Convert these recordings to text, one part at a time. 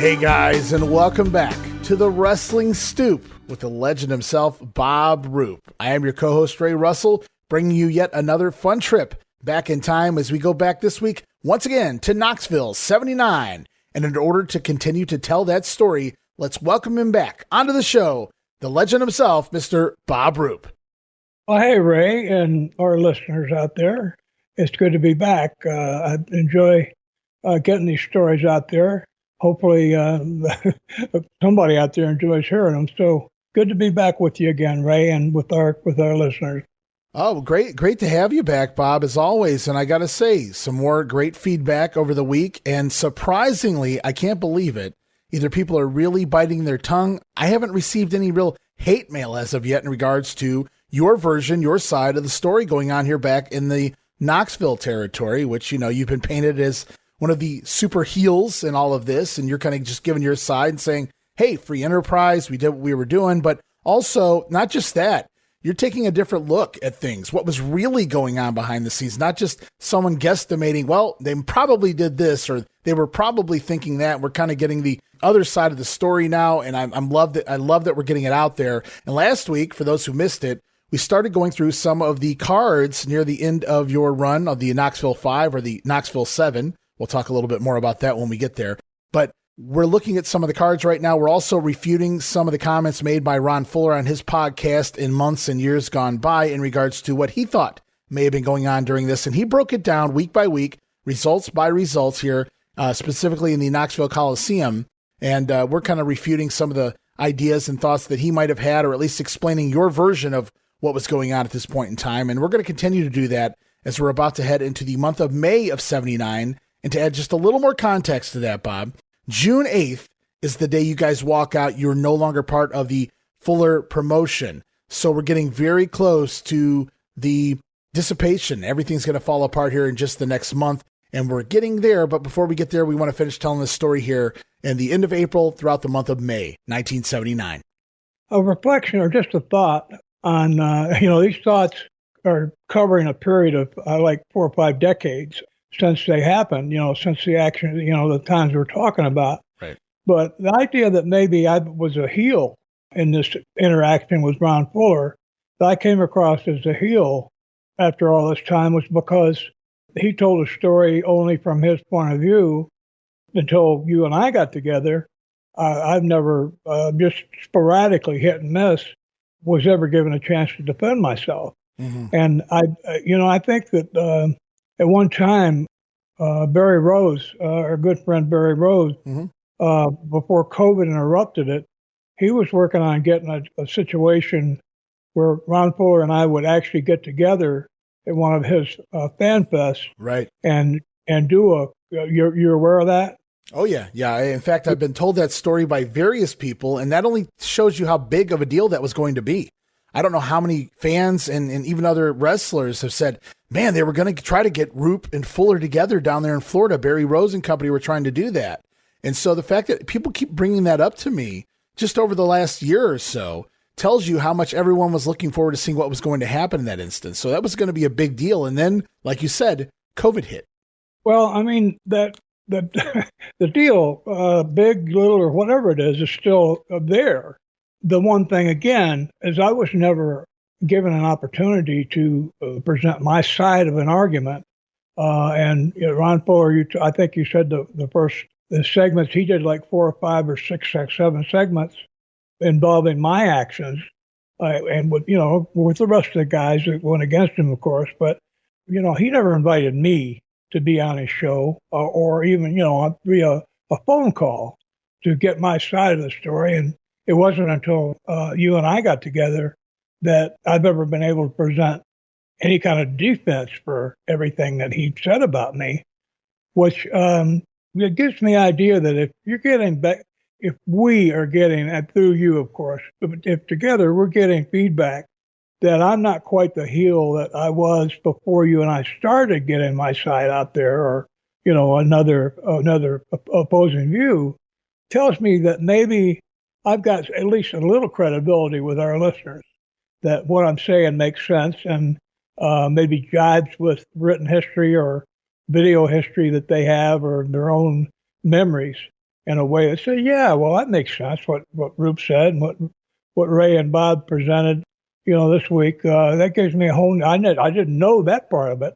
Hey guys, and welcome back to the Wrestling Stoop with the legend himself, Bob Roop. I am your co-host, Ray Russell, bringing you yet another fun trip back in time as we go back this week, once again, to Knoxville, 79. And in order to continue to tell that story, let's welcome him back onto the show, the legend himself, Mr. Bob Roop. Well, hey, Ray, and our listeners out there. It's good to be back. I enjoy getting these stories out there. Hopefully, somebody out there enjoys hearing them. So good to be back with you again, Ray, and with our listeners. Oh, great to have you back, Bob, as always. And I got to say, some more great feedback over the week. And surprisingly, I can't believe it. Either people are really biting their tongue. I haven't received any real hate mail as of yet in regards to your version, your side of the story going on here back in the Knoxville territory, which, you know, you've been painted as one of the super heels in all of this, and you're kind of just giving your side and saying, hey, free enterprise, we did what we were doing, but also not just that, you're taking a different look at things, what was really going on behind the scenes, not just someone guesstimating, well, they probably did this, or they were probably thinking that. We're kind of getting the other side of the story now, and I love that we're getting it out there. And last week, for those who missed it, we started going through some of the cards near the end of your run of the Knoxville 5 or the Knoxville 7. We'll talk a little bit more about that when we get there. But we're looking at some of the cards right now. We're also refuting some of the comments made by Ron Fuller on his podcast in months and years gone by in regards to what he thought may have been going on during this. And he broke it down week by week, results by results here, specifically in the Knoxville Coliseum. And we're kind of refuting some of the ideas and thoughts that he might have had, or at least explaining your version of what was going on at this point in time. And we're going to continue to do that as we're about to head into the month of May of 79. And to add just a little more context to that, Bob, June 8th is the day you guys walk out. You're no longer part of the Fuller promotion. So we're getting very close to the dissipation. Everything's going to fall apart here in just the next month. And we're getting there. But before we get there, we want to finish telling this story here in the end of April throughout the month of May, 1979. A reflection or just a thought on, these thoughts are covering a period of like 4 or 5 decades since they happened, since the action, the times we're talking about. Right. But the idea that maybe I was a heel in this interaction with Ron Fuller, that I came across as a heel after all this time, was because he told a story only from his point of view until you and I got together. I've never, just sporadically hit and miss, was ever given a chance to defend myself. Mm-hmm. And I think that at one time, Barry Rose, our good friend Barry Rose, mm-hmm. Before COVID interrupted it, he was working on getting a situation where Ron Fuller and I would actually get together at one of his fan fests, right? And do you're aware of that? Oh yeah. In fact, I've been told that story by various people, and that only shows you how big of a deal that was going to be. I don't know how many fans and even other wrestlers have said, man, they were going to try to get Roop and Fuller together down there in Florida. Barry Rose and company were trying to do that. And so the fact that people keep bringing that up to me just over the last year or so tells you how much everyone was looking forward to seeing what was going to happen in that instance. So that was going to be a big deal. And then, like you said, COVID hit. Well, I mean, the deal, big, little, or whatever it is still there. The one thing, again, is I was never given an opportunity to present my side of an argument. And Ron Fuller, I think you said the segments, he did like 4 or 5 or 6, 7 segments involving my actions. And with the rest of the guys that went against him, of course. But, he never invited me to be on his show or even, via a phone call to get my side of the story. And it wasn't until you and I got together that I've ever been able to present any kind of defense for everything that he said about me, which it gives me the idea that if you're getting back, if we are getting, and through you, of course, if together we're getting feedback that I'm not quite the heel that I was before you and I started getting my side out there, or, another opposing view, tells me that maybe I've got at least a little credibility with our listeners, that what I'm saying makes sense and maybe jives with written history or video history that they have or their own memories. in a way that said, yeah, well, that makes sense, what Roop said and what Ray and Bob presented, this week. That gives me a whole, I didn't know that part of it.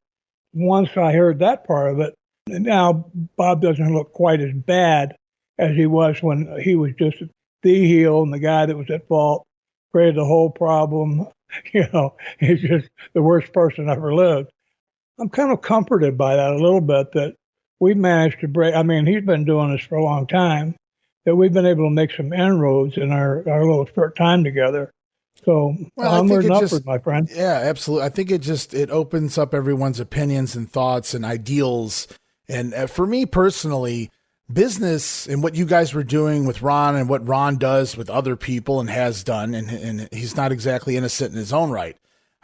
Once I heard that part of it, now Bob doesn't look quite as bad as he was when he was just the heel and the guy that was at fault, created the whole problem. He's just the worst person ever lived. I'm kind of comforted by that a little bit, that we've managed to break. I mean, he's been doing this for a long time, that we've been able to make some inroads in our little short time together. So onward and upward, my friend. Yeah, absolutely. I think it opens up everyone's opinions and thoughts and ideals. And for me personally, business and what you guys were doing with Ron and what Ron does with other people and has done, and he's not exactly innocent in his own right.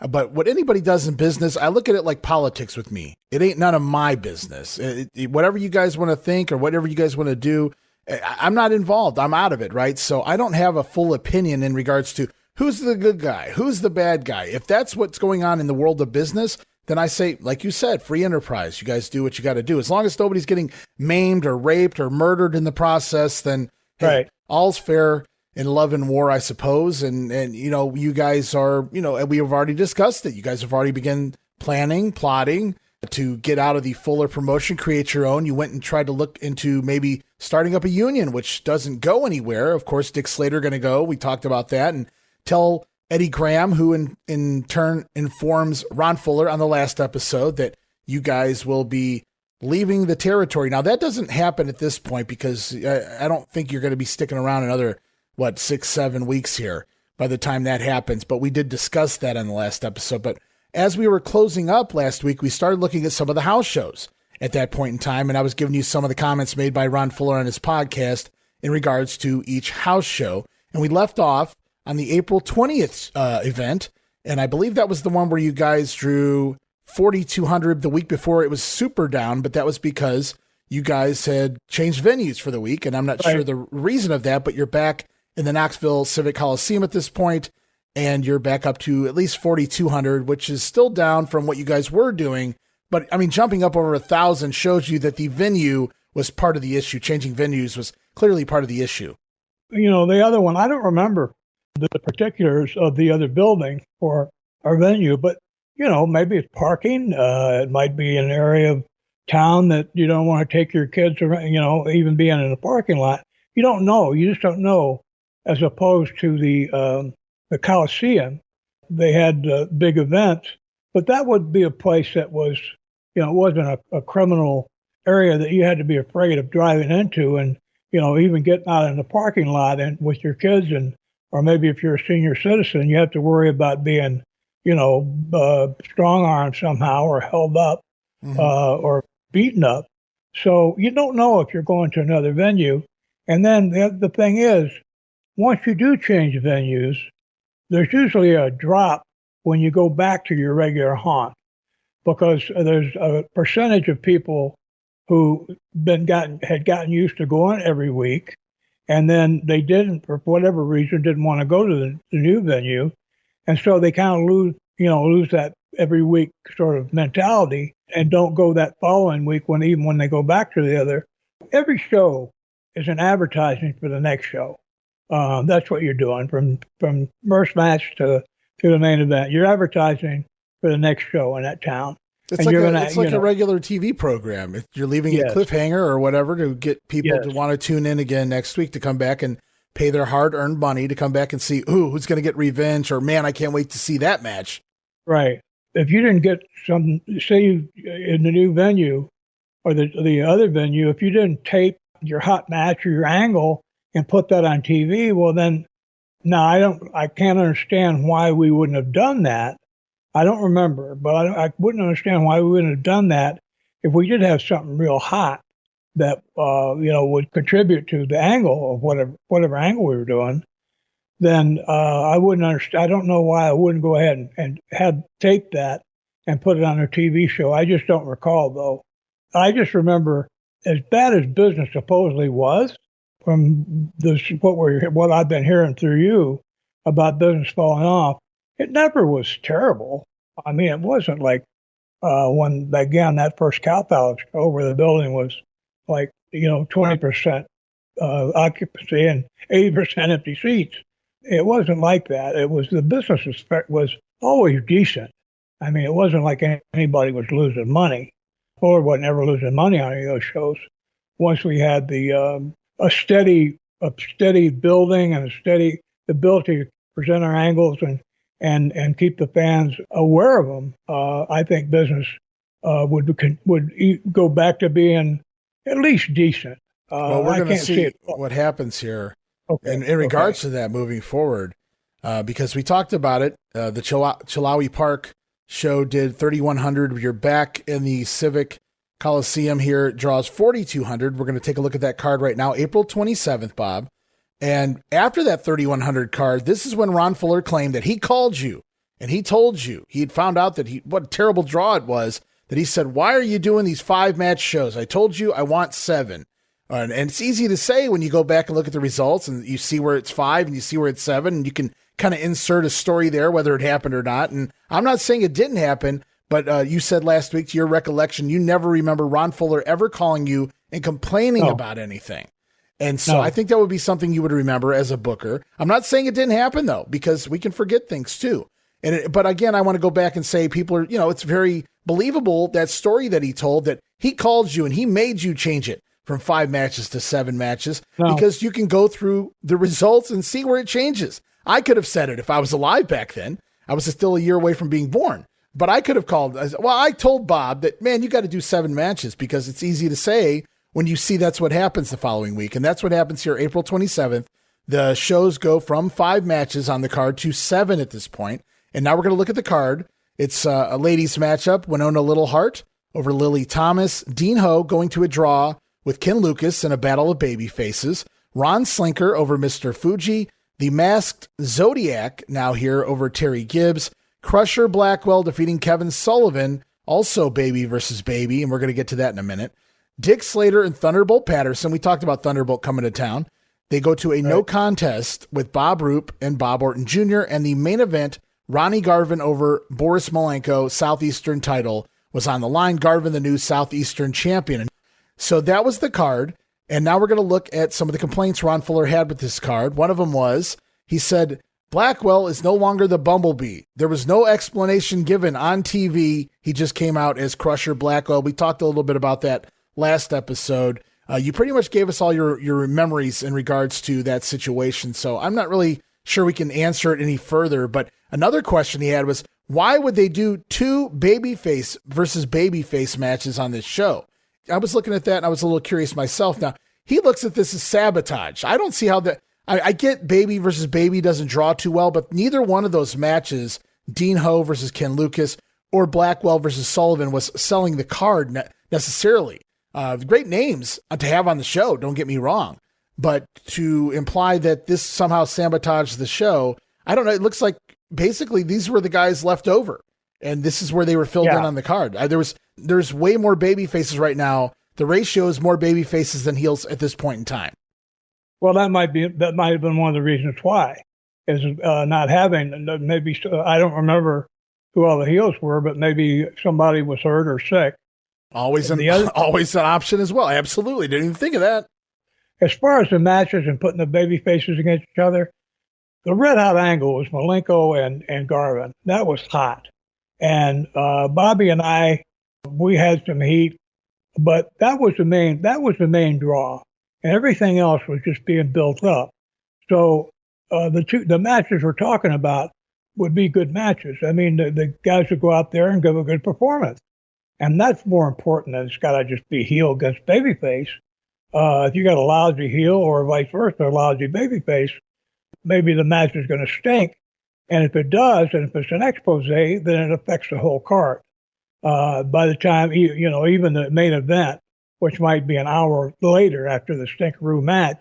But what anybody does in business, I look at it like politics with me. It ain't none of my business. Whatever you guys want to think or whatever you guys want to do, I'm not involved. I'm out of it, right? So I don't have a full opinion in regards to who's the good guy, who's the bad guy. If that's what's going on in the world of business, then I say, like you said, free enterprise. You guys do what you got to do. As long as nobody's getting maimed or raped or murdered in the process, then hey, right. All's fair in love and war, I suppose. And you guys are, we have already discussed it. You guys have already begun plotting to get out of the Fuller promotion, create your own. You went and tried to look into maybe starting up a union, which doesn't go anywhere. Of course, Dick Slater going to go. We talked about that. And tell Eddie Graham, who in turn informs Ron Fuller on the last episode, that you guys will be leaving the territory. Now, that doesn't happen at this point because I don't think you're going to be sticking around another, 6-7 weeks here by the time that happens. But we did discuss that on the last episode. But as we were closing up last week, we started looking at some of the house shows at that point in time. And I was giving you some of the comments made by Ron Fuller on his podcast in regards to each house show. And we left off on the April 20th event. And I believe that was the one where you guys drew 4,200. The week before it was super down, but that was because you guys had changed venues for the week. And I'm not sure the reason of that, but you're back in the Knoxville Civic Coliseum at this point, and you're back up to at least 4,200, which is still down from what you guys were doing. But I mean, jumping up over 1,000 shows you that the venue was part of the issue. Changing venues was clearly part of the issue. The other one, I don't remember the particulars of the other building for our venue, but maybe it's parking. It might be an area of town that you don't want to take your kids around, even being in a parking lot. You don't know. You just don't know. As opposed to the Coliseum, they had big events, but that would be a place that was, it wasn't a criminal area that you had to be afraid of driving into, and even getting out in the parking lot and with your kids, or maybe if you're a senior citizen, you have to worry about being, strong armed somehow or held up, or beaten up. So you don't know if you're going to another venue. And then the thing is, once you do change venues, there's usually a drop when you go back to your regular haunt, because there's a percentage of people who had gotten used to going every week, and then they didn't, for whatever reason, didn't want to go to the new venue, and so they kind of lose that every week sort of mentality and don't go that following week even when they go back to the other. Every show is an advertising for the next show. That's what you're doing from first match to the main event. You're advertising for the next show in that town. It's like a regular TV program. You're leaving a cliffhanger or whatever to get people to want to tune in again next week to come back and pay their hard-earned money to come back and see, who's going to get revenge, or man, I can't wait to see that match. Right. If you didn't get say in the new venue or the other venue, if you didn't tape your hot match or your angle and put that on TV, well then, no, I can't understand why we wouldn't have done that. I don't remember, but I wouldn't understand why we wouldn't have done that if we did have something real hot that, would contribute to the angle of whatever angle we were doing. Then I wouldn't understand. I don't know why I wouldn't go ahead and have taped that and put it on a TV show. I just don't recall, though. I just remember, as bad as business supposedly was, from what I've been hearing through you about business falling off, it never was terrible. I mean, it wasn't like when, again, that first Cow Palace show where the building was like, 20% occupancy and 80% empty seats. It wasn't like that. It was the business was always decent. I mean, it wasn't like anybody was losing money. Fuller wasn't ever losing money on any of those shows. Once we had a steady building and a steady ability to present our angles and keep the fans aware of them, I think business would go back to being at least decent. Well, we're going to see what happens here in regards to that moving forward, because we talked about it. The Chilawi Park show did 3,100. You're back in the Civic Coliseum here. It draws 4,200. We're going to take a look at that card right now, April 27th, Bob. And after that 3,100 card, this is when Ron Fuller claimed that he called you and he told you he had found out that what a terrible draw it was, that he said, "Why are you doing these 5-match shows? I told you I want 7. And it's easy to say when you go back and look at the results and you see where it's 5 and you see where it's 7, and you can kind of insert a story there, whether it happened or not. And I'm not saying it didn't happen, but you said last week, to your recollection, you never remember Ron Fuller ever calling you and complaining about anything. And so I think that would be something you would remember as a booker. I'm not saying it didn't happen, though, because we can forget things too. But again, I want to go back and say people are, it's very believable, that story that he told, that he called you and he made you change it from 5 matches to 7 matches, because you can go through the results and see where it changes. I could have said it if I was alive back then. I was still a year away from being born, but I could have called. I told Bob that, man, you got to do 7 matches, because it's easy to say when you see that's what happens the following week. And that's what happens here, April 27th. The shows go from 5 matches on the card to 7 at this point. And now we're going to look at the card. It's a ladies matchup, Winona Littleheart over Lily Thomas, Dean Ho going to a draw with Ken Lucas in a battle of baby faces, Ron Slinker over Mr. Fuji, the Masked Zodiac now here over Terry Gibbs, Crusher Blackwell defeating Kevin Sullivan, also baby versus baby, and we're going to get to that in a minute. Dick Slater and Thunderbolt Patterson, we talked about Thunderbolt coming to town. They go to a no contest with Bob Roop and Bob Orton Jr., and the main event, Ronnie Garvin over Boris Malenko, Southeastern title, was on the line. Garvin, the new Southeastern champion. So that was the card. And now we're going to look at some of the complaints Ron Fuller had with this card. One of them was, he said, Blackwell is no longer the Bumblebee. There was no explanation given on TV. He just came out as Crusher Blackwell. We talked a little bit about that last episode. You pretty much gave us all your memories in regards to that situation. So I'm not really sure we can answer it any further. But another question he had was, why would they do 2 babyface versus babyface matches on this show? I was looking at that and I was a little curious myself. Now, he looks at this as sabotage. I don't see how that, I get baby versus baby doesn't draw too well, but neither one of those matches, Dean Ho versus Ken Lucas or Blackwell versus Sullivan, was selling the card necessarily. Great names to have on the show, don't get me wrong, but to imply that this somehow sabotaged the show, I don't know. It looks like basically these were the guys left over, and this is where they were filled in on the card. There's way more baby faces right now. The ratio is more baby faces than heels at this point in time. Well, that might have been one of the reasons why, is not having, maybe, I don't remember who all the heels were, but maybe somebody was hurt or sick. Always an option as well. Absolutely. Didn't even think of that. As far as the matches and putting the baby faces against each other, the red hot angle was Malenko and Garvin. That was hot. And Bobby and I, we had some heat, but that was the main draw. And everything else was just being built up. So the matches we're talking about would be good matches. I mean, the guys would go out there and give a good performance. And that's more important than it's got to just be heel against babyface. If you got a lousy heel or vice versa, a lousy babyface, maybe the match is going to stink. And if it does, and if it's an expose, then it affects the whole card. By the time, even the main event, which might be an hour later after the stinkeroo match,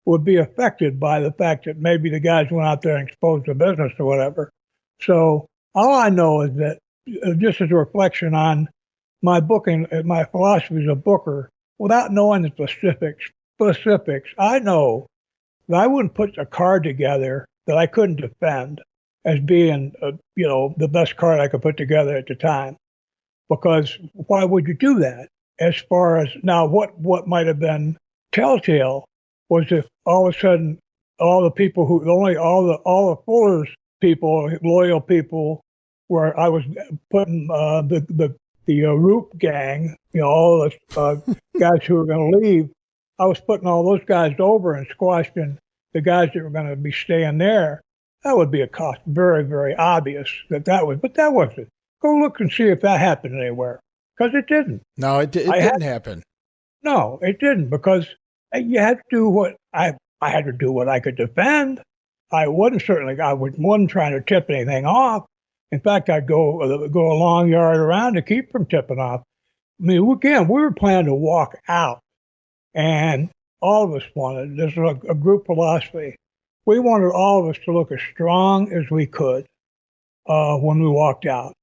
would be affected by the fact that maybe the guys went out there and exposed the business or whatever. So all I know is that, just as a reflection on my booking, my philosophy as a booker, without knowing the specifics, I know that I wouldn't put a card together that I couldn't defend as being, the best card I could put together at the time. Because why would you do that? As far as now, what might have been telltale was if all of a sudden all the people all the Fuller's people, loyal people, where I was putting the Roop gang, all the guys who were going to leave, I was putting all those guys over and squashing the guys that were going to be staying there. That would be a cost, very, very obvious but that wasn't. Go look and see if that happened anywhere, because it didn't. No, it didn't happen. No, it didn't, because you had to do what I had to do what I could defend. I wasn't trying to tip anything off. In fact, I'd go a long yard around to keep from tipping off. I mean, again, we were planning to walk out, and all of us wanted, this was a group philosophy. We wanted all of us to look as strong as we could when we walked out.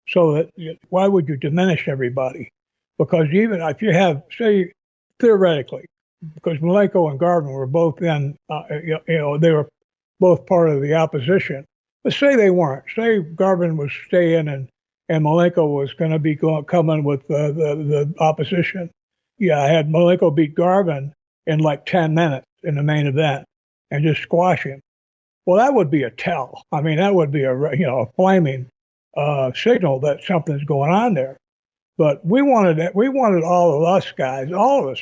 So that, why would you diminish everybody? Because even if you have, say, theoretically, because Malenko and Garvin were both in, they were both part of the opposition. But say they weren't. Say Garvin was staying and Malenko was going to be coming with the opposition. Yeah, I had Malenko beat Garvin in like 10 minutes in the main event and just squash him. Well, that would be a tell. I mean, that would be a flaming signal that something's going on there. But we wanted all of us guys, all of us,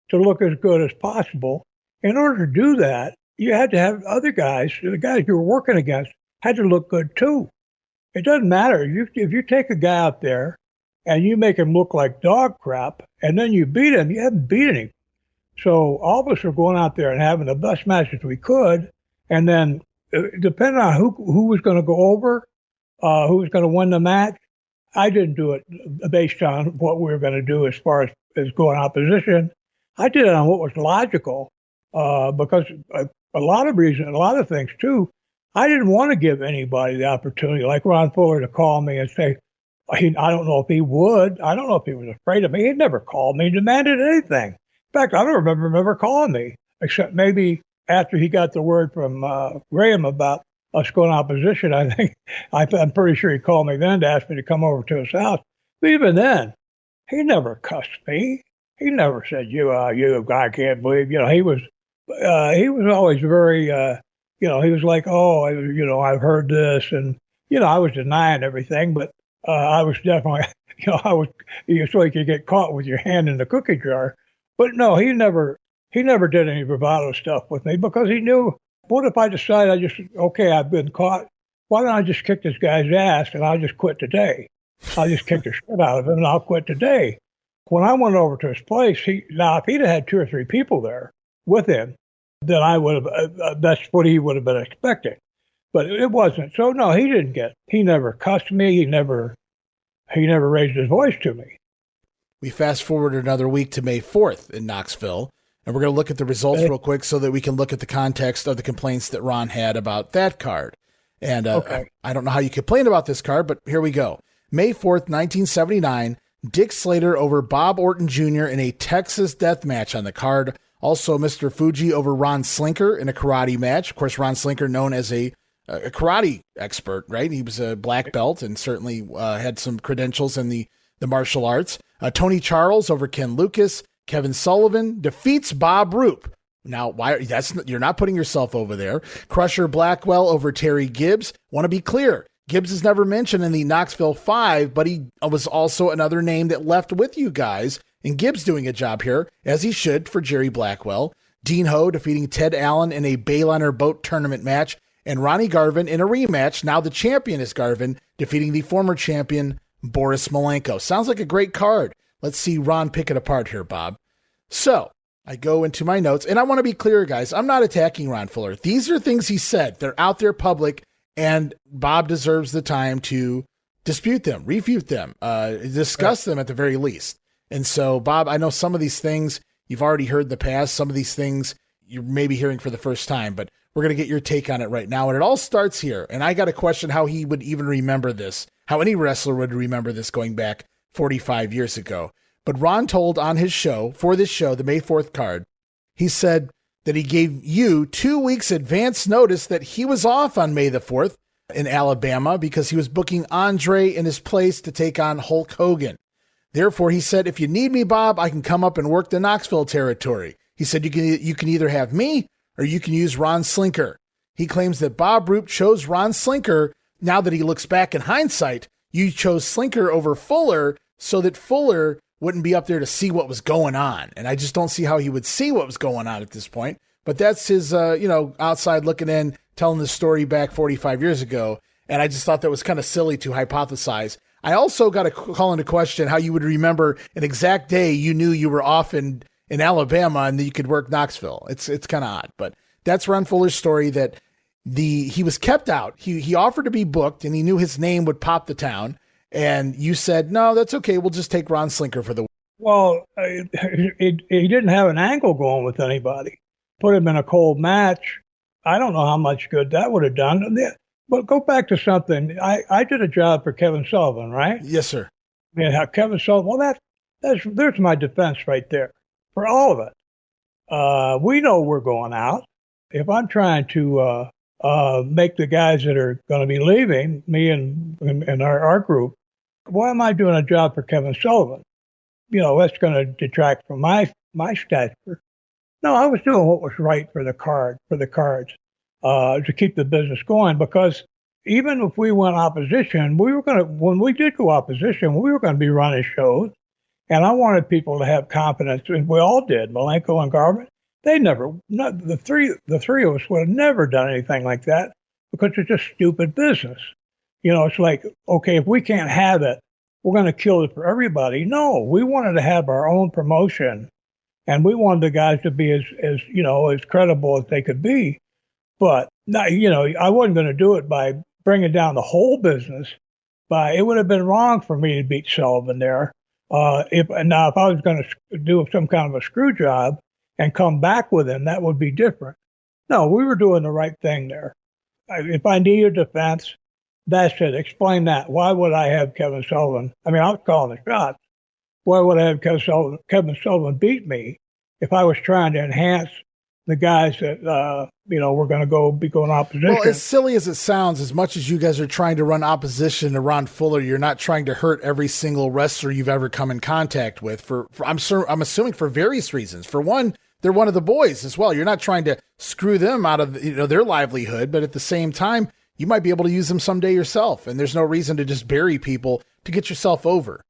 to look as good as possible. In order to do that, you had to have other guys, the guys you were working against, had to look good too. It doesn't matter. If you take a guy out there and you make him look like dog crap, and then you beat him, you haven't beaten him. So all of us were going out there and having the best matches we could, and then depending on who was going to go over, who was going to win the match, I didn't do it based on what we were going to do as far as going opposition. I did it on what was logical, because a lot of things too, I didn't want to give anybody the opportunity, like Ron Fuller, to call me and say, I don't know if he would. I don't know if he was afraid of me. He never called me, demanded anything. In fact, I don't remember him ever calling me, except maybe after he got the word from Graham about us going opposition. I'm pretty sure he called me then to ask me to come over to his house. But even then, he never cussed me. He never said, you guy can't believe, he was always very, he was like, oh, I've heard this. And, I was denying everything, but I was definitely, so you could get caught with your hand in the cookie jar. But no, he never did any bravado stuff with me, because he knew, what if I decide I've been caught? Why don't I just kick this guy's ass and I'll just quit today? I'll just kick the shit out of him and I'll quit today. When I went over to his place, if he'd had 2 or 3 people there with him, then I would have, that's what he would have been expecting. But it wasn't. So no, he never cussed me. He never raised his voice to me. We fast forward another week to May 4th in Knoxville, and we're going to look at the results real quick so that we can look at the context of the complaints that Ron had about that card. And I don't know how you complain about this card, but here we go. May 4th, 1979, Dick Slater over Bob Orton Jr. in a Texas death match on the card. Also, Mr. Fuji over Ron Slinker in a karate match. Of course, Ron Slinker known as a karate expert, right? He was a black belt and certainly had some credentials in the martial arts. Tony Charles over Ken Lucas. Kevin Sullivan defeats Bob Roop. Now, you're not putting yourself over there. Crusher Blackwell over Terry Gibbs. Want to be clear, Gibbs is never mentioned in the Knoxville 5, but he was also another name that left with you guys. And Gibbs doing a job here, as he should, for Jerry Blackwell. Dean Ho defeating Ted Allen in a Bayliner boat tournament match. And Ronnie Garvin in a rematch. Now the champion is Garvin, defeating the former champion, Boris Malenko. Sounds like a great card. Let's see Ron pick it apart here, Bob. So I go into my notes, and I want to be clear, guys. I'm not attacking Ron Fuller. These are things he said. They're out there public, and Bob deserves the time to dispute them, refute them, discuss them at the very least. And so, Bob, I know some of these things you've already heard in the past. Some of these things you're maybe hearing for the first time, but we're going to get your take on it right now. And it all starts here. And I got to question how he would even remember this, how any wrestler would remember this going back 45 years ago. But Ron told on his show, for this show, the May 4th card, he said that he gave you 2 weeks advance notice that he was off on May the 4th in Alabama because he was booking Andre in his place to take on Hulk Hogan. Therefore, he said, if you need me, Bob, I can come up and work the Knoxville territory. He said, you can either have me or you can use Ron Slinker. He claims that Bob Roop chose Ron Slinker. Now that he looks back in hindsight, you chose Slinker over Fuller so that Fuller wouldn't be up there to see what was going on. And I just don't see how he would see what was going on at this point. But that's his, outside looking in, telling the story back 45 years ago. And I just thought that was kind of silly to hypothesize. I also got to call into question how you would remember an exact day you knew you were off in Alabama and that you could work Knoxville. It's kind of odd, but that's Ron Fuller's story, that he was kept out. He offered to be booked and he knew his name would pop the town. And you said, no, that's okay. We'll just take Ron Slinker for the week. Well, he didn't have an angle going with anybody. Put him in a cold match. I don't know how much good that would have done. But go back to something. I did a job for Kevin Sullivan, right? Yes, sir. Yeah, Kevin Sullivan. Well, there's my defense right there for all of it. We know we're going out. If I'm trying to make the guys that are going to be leaving, me and our group, why am I doing a job for Kevin Sullivan? That's going to detract from my stature. No, I was doing what was right for the cards, to keep the business going, because even if we went opposition, when we did go opposition, we were going to be running shows. And I wanted people to have confidence, and we all did. Malenko and Garvin, the three of us would have never done anything like that, because it's just stupid business. It's like, okay, if we can't have it, we're going to kill it for everybody. No, we wanted to have our own promotion, and we wanted the guys to be as credible as they could be. But I wasn't going to do it by bringing down the whole business. It would have been wrong for me to beat Sullivan there. If I was going to do some kind of a screw job and come back with him, that would be different. No, we were doing the right thing there. If I need a defense, that's it. Explain that. Why would I have Kevin Sullivan? I mean, I was calling the shots. Why would I have Kevin Sullivan beat me if I was trying to enhance the guys that were going to be going opposition? Well, as silly as it sounds, as much as you guys are trying to run opposition to Ron Fuller, you're not trying to hurt every single wrestler you've ever come in contact with. I'm assuming for various reasons. For one, they're one of the boys as well. You're not trying to screw them out of their livelihood, but at the same time, you might be able to use them someday yourself. And there's no reason to just bury people to get yourself over.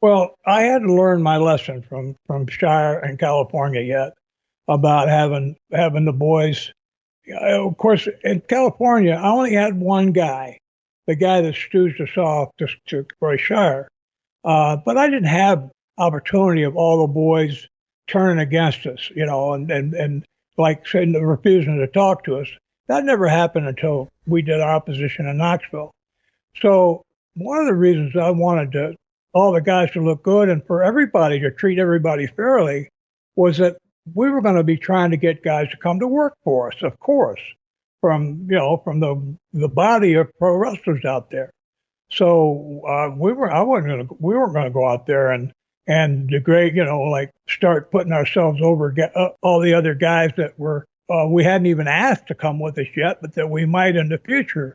Well, I had to learn my lesson from Shire and California yet about having the boys. Of course, in California, I only had one guy, the guy that stooged us off to Roy Shire. But I didn't have opportunity of all the boys turning against us, and like saying, refusing to talk to us. That never happened until we did our opposition in Knoxville. So one of the reasons I wanted all the guys to look good and for everybody to treat everybody fairly was that we were going to be trying to get guys to come to work for us, of course, from the body of pro wrestlers out there. So we weren't going to go out there and degrade, start putting ourselves over all the other guys that we hadn't even asked to come with us yet, but that we might in the future.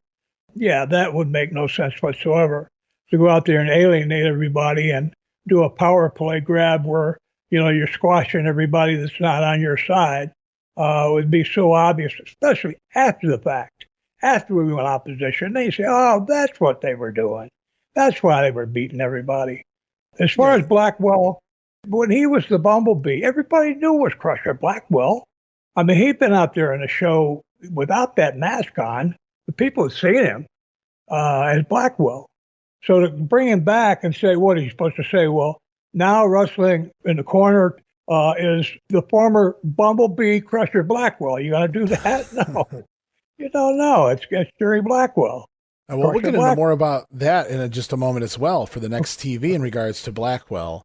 Yeah, that would make no sense whatsoever, to go out there and alienate everybody and do a power play grab where, you're squashing everybody that's not on your side. It would be so obvious, especially after the fact. After we went opposition, they say, oh, that's what they were doing. That's why they were beating everybody. As far as Blackwell, when he was the Bumblebee, everybody knew it was Crusher Blackwell. I mean, he'd been out there in a show without that mask on. The people had seen him as Blackwell. So to bring him back and say, what is he supposed to say? Well, now wrestling in the corner is the former Bumblebee Crusher Blackwell. You going to do that? No. You don't know. It's Jerry Blackwell. Well, we'll get into more about that in just a moment as well for the next TV in regards to Blackwell.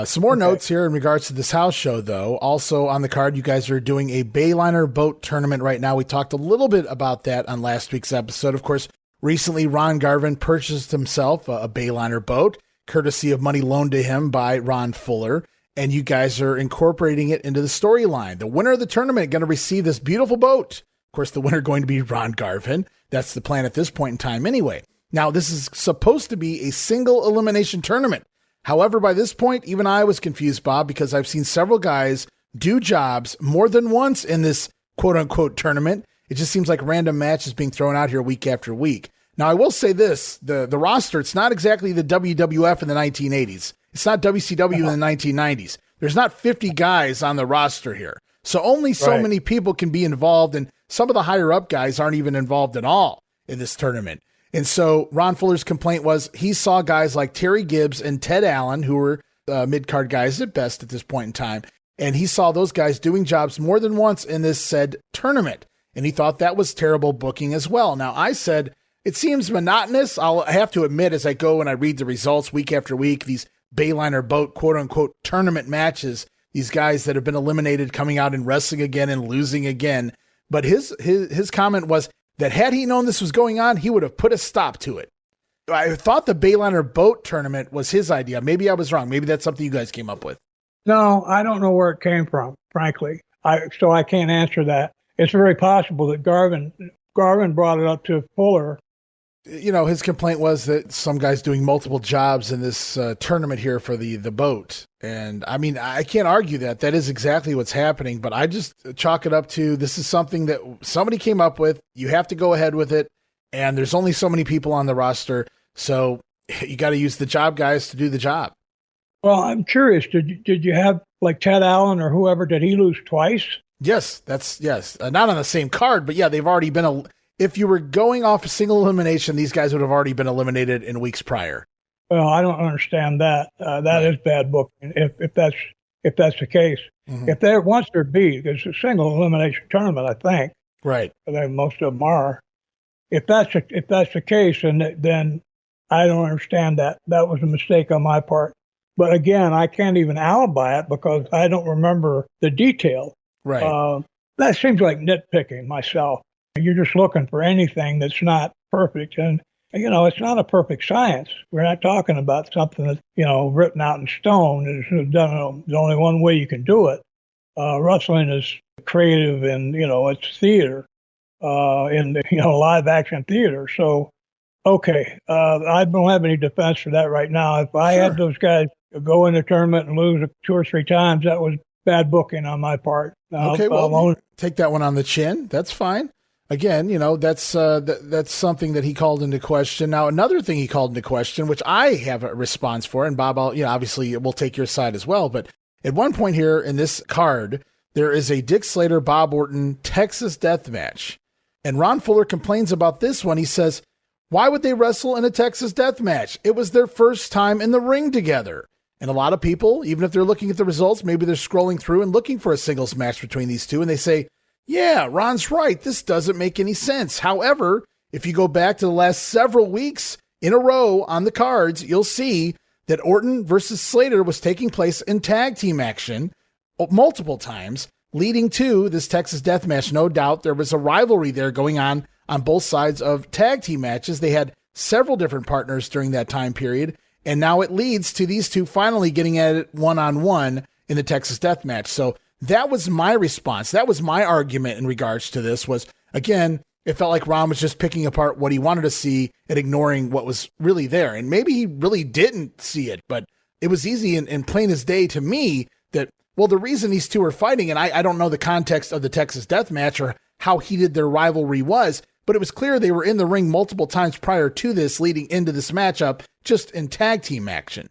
Some more notes here in regards to this house show, though. Also on the card, you guys are doing a Bayliner boat tournament right now. We talked a little bit about that on last week's episode. Of course, recently Ron Garvin purchased himself a Bayliner boat, courtesy of money loaned to him by Ron Fuller, and you guys are incorporating it into the storyline. The winner of the tournament going to receive this beautiful boat. Of course, the winner going to be Ron Garvin. That's the plan at this point in time anyway. Now, this is supposed to be a single elimination tournament. However, by this point, even I was confused, Bob, because I've seen several guys do jobs more than once in this quote unquote tournament. It just seems like random matches being thrown out here week after week. Now, I will say this, the roster, it's not exactly the WWF in the 1980s. It's not WCW in the 1990s. There's not 50 guys on the roster here. So only so many people can be involved, and some of the higher up guys aren't even involved at all in this tournament. And so Ron Fuller's complaint was he saw guys like Terry Gibbs and Ted Allen, who were mid-card guys at best at this point in time, and he saw those guys doing jobs more than once in this said tournament. And he thought that was terrible booking as well. Now, I said, it seems monotonous. I have to admit, as I go and I read the results week after week, these Bayliner boat quote-unquote tournament matches, these guys that have been eliminated coming out and wrestling again and losing again. But his comment was that had he known this was going on, he would have put a stop to it. I thought the Bayliner boat tournament was his idea. Maybe I was wrong. Maybe that's something you guys came up with. No, I don't know where it came from, frankly. So I can't answer that. It's very possible that Garvin brought it up to Fuller. You know, his complaint was that some guy's doing multiple jobs in this tournament here for the boat. And I mean, I can't argue that. That is exactly what's happening, but I just chalk it up to this is something that somebody came up with. You have to go ahead with it. And there's only so many people on the roster. So you got to use the job guys to do the job. Well, I'm curious. Did you have like Ted Allen or whoever? Did he lose twice? Yes, yes. Not on the same card, but yeah, they've already been if you were going off a single elimination, these guys would have already been eliminated in weeks prior. Well, I don't understand that. That is bad booking. If that's the case, if they're once they're beat, it's a single elimination tournament, I think. Right. I think most of them are. If that's the case, then I don't understand that. That was a mistake on my part. But again, I can't even alibi it because I don't remember the detail. Right. That seems like nitpicking myself. You're just looking for anything that's not perfect. And, you know, it's not a perfect science. We're not talking about something that's, you know, written out in stone. There's only one way you can do it. Wrestling is creative and, you know, it's theater, in, you know, live action theater. So, okay, I don't have any defense for that right now. If I had those guys go in the tournament and lose 2 or 3 times, that was bad booking on my part. Okay, well, take that one on the chin. That's fine. Again, you know, that's something that he called into question. Now, another thing he called into question, which I have a response for, and Bob, obviously we'll take your side as well. But at one point here in this card, there is a Dick Slater, Bob Orton Texas death match. And Ron Fuller complains about this one. He says, why would they wrestle in a Texas death match? It was their first time in the ring together. And a lot of people, even if they're looking at the results, maybe they're scrolling through and looking for a singles match between these two, and they say, yeah, Ron's right. This doesn't make any sense. However, if you go back to the last several weeks in a row on the cards, you'll see that Orton versus Slater was taking place in tag team action multiple times, leading to this Texas death match. No doubt there was a rivalry there going on both sides of tag team matches. They had several different partners during that time period, and now it leads to these two finally getting at it one-on-one in the Texas death match. So that was my response. That was my argument in regards to this was, again, it felt like Ron was just picking apart what he wanted to see and ignoring what was really there. And maybe he really didn't see it, but it was easy and plain as day to me that, well, the reason these two are fighting, and I don't know the context of the Texas death match or how heated their rivalry was, but it was clear they were in the ring multiple times prior to this, leading into this matchup, just in tag team action.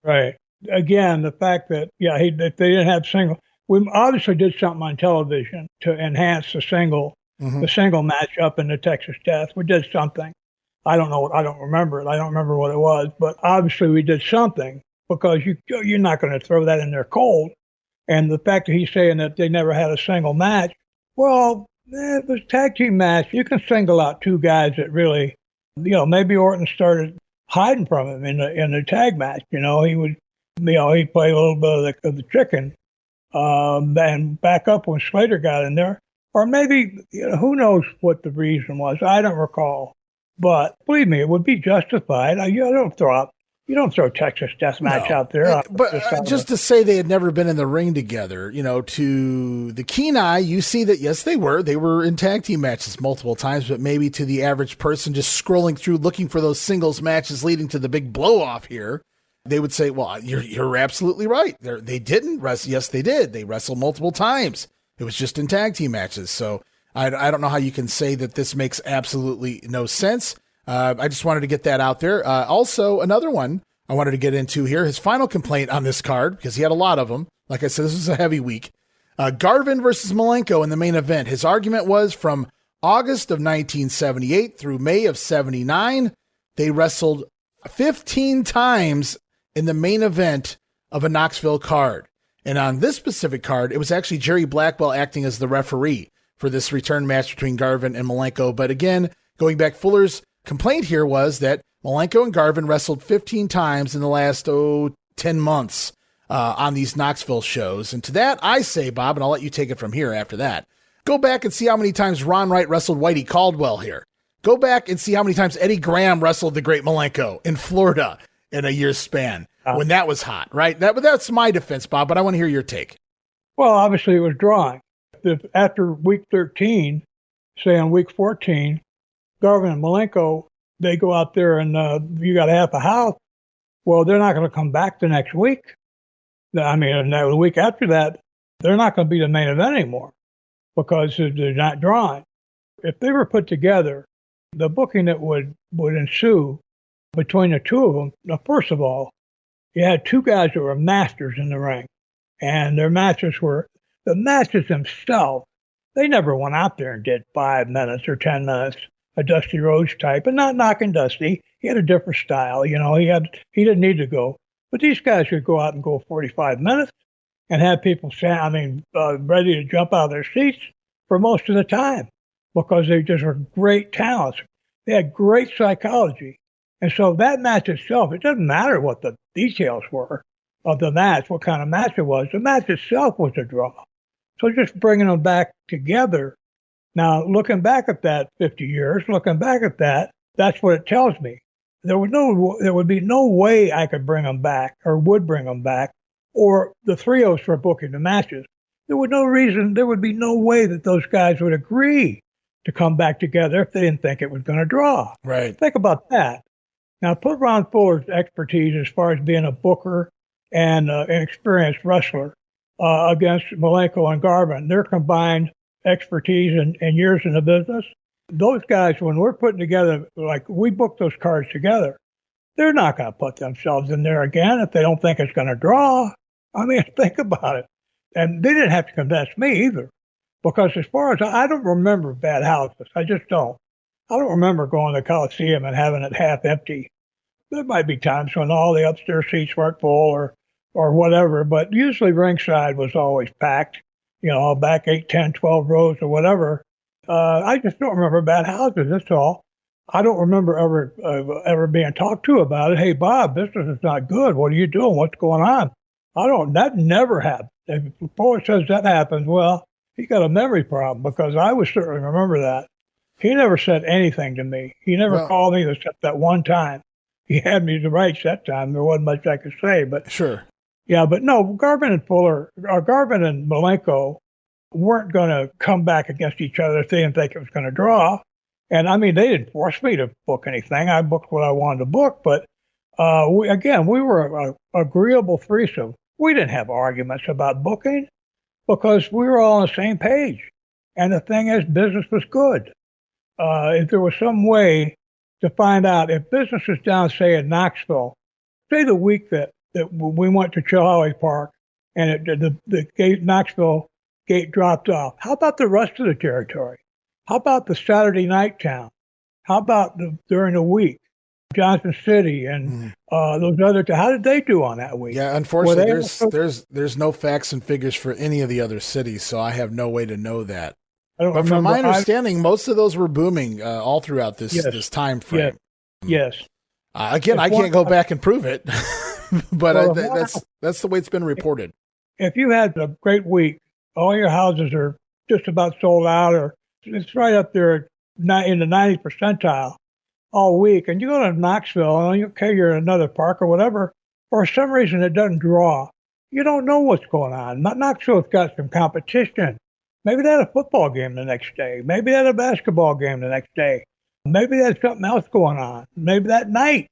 Right. Again, the fact that, that they didn't have single. We obviously did something on television to enhance the single match up in the Texas death. We did something. I don't know. I don't remember it. I don't remember what it was, but obviously we did something because you're not going to throw that in there cold. And the fact that he's saying that they never had a single match, well, it was a tag team match. You can single out two guys that really, maybe Orton started hiding from him in the tag match. He would, he played a little bit of the chicken. And back up when Slater got in there. Or maybe, who knows what the reason was. I don't recall. But believe me, it would be justified. You don't throw Texas death match out there. But just to say they had never been in the ring together, to the keen eye, you see that, yes, they were in tag team matches multiple times, but maybe to the average person just scrolling through looking for those singles matches leading to the big blow off here. they would say, well, you're absolutely right. They didn't wrestle. Yes, they did. They wrestled multiple times. It was just in tag team matches. So I don't know how you can say that this makes absolutely no sense. I just wanted to get that out there. Also, another one I wanted to get into here, his final complaint on this card, because he had a lot of them. Like I said, this was a heavy week. Garvin versus Malenko in the main event. His argument was from August of 1978 through May of 79, they wrestled 15 times in the main event of a Knoxville card. And on this specific card, it was actually Jerry Blackwell acting as the referee for this return match between Garvin and Malenko. But again, going back, Fuller's complaint here was that Malenko and Garvin wrestled 15 times in the last, 10 months on these Knoxville shows. And to that, I say, Bob, and I'll let you take it from here after that, go back and see how many times Ron Wright wrestled Whitey Caldwell here. Go back and see how many times Eddie Graham wrestled the great Malenko in Florida in a year's span when that was hot, right? That's my defense, Bob, but I want to hear your take. Well, obviously it was drawing. After week 13, say on week 14, Garvin and Malenko, they go out there and you got half a house. Well, they're not going to come back the next week. I mean, the week after that, they're not going to be the main event anymore because they're not drawing. If they were put together, the booking that would ensue between the two of them, now, first of all, you had two guys that were masters in the ring, and their matches were, the matches themselves, they never went out there and did 5 minutes or 10 minutes, a Dusty Rhodes type, and not knocking Dusty. He had a different style, you know, he didn't need to go. But these guys could go out and go 45 minutes and have people ready to jump out of their seats for most of the time because they just were great talents. They had great psychology. And so that match itself, it doesn't matter what the details were of the match, what kind of match it was. The match itself was a draw. So just bringing them back together. Now, looking back at that 50 years, that's what it tells me. There would be no way I could bring them back or would bring them back, or the trios for booking the matches. There would be no way that those guys would agree to come back together if they didn't think it was going to draw. Right. Think about that. Now, put Ron Fuller's expertise as far as being a booker and an experienced wrestler against Malenko and Garvin. Their combined expertise and years in the business. Those guys, when we're putting together, like we book those cards together, they're not going to put themselves in there again if they don't think it's going to draw. I mean, think about it. And they didn't have to convince me either. Because as far as I don't remember bad houses. I just don't. I don't remember going to the Coliseum and having it half empty. There might be times when all the upstairs seats weren't full or whatever, but usually ringside was always packed, you know, back 8, 10, 12 rows or whatever. I just don't remember bad houses, that's all. I don't remember ever being talked to about it. Hey, Bob, business is not good. What are you doing? What's going on? That never happened. If Fuller says that happens, well, he got a memory problem because I would certainly remember that. He never said anything to me. He never called me except that one time. He had me the rights that time. There wasn't much I could say, but sure. Yeah, but no, Garvin and Malenko weren't going to come back against each other if they didn't think it was going to draw. And I mean, they didn't force me to book anything. I booked what I wanted to book, but we were an agreeable threesome. We didn't have arguments about booking because we were all on the same page. And the thing is, business was good. If there was some way to find out if business was down, say, in Knoxville, say the week that we went to Chilhowie Park and the Knoxville gate dropped off, how about the rest of the territory? How about the Saturday night town? How about during the week, Johnson City and those other how did they do on that week? Yeah, unfortunately, there's no facts and figures for any of the other cities, so I have no way to know that. But from my understanding, most of those were booming all throughout this time frame. Yes. Again, I can't go back and prove it, but that's the way it's been reported. If you had a great week, all your houses are just about sold out, or it's right up there in the 90th percentile all week, and you go to Knoxville, and you're in another park or whatever, for some reason it doesn't draw. You don't know what's going on. Knoxville's got some competition. Maybe they had a football game the next day. Maybe they had a basketball game the next day. Maybe they had something else going on. Maybe that night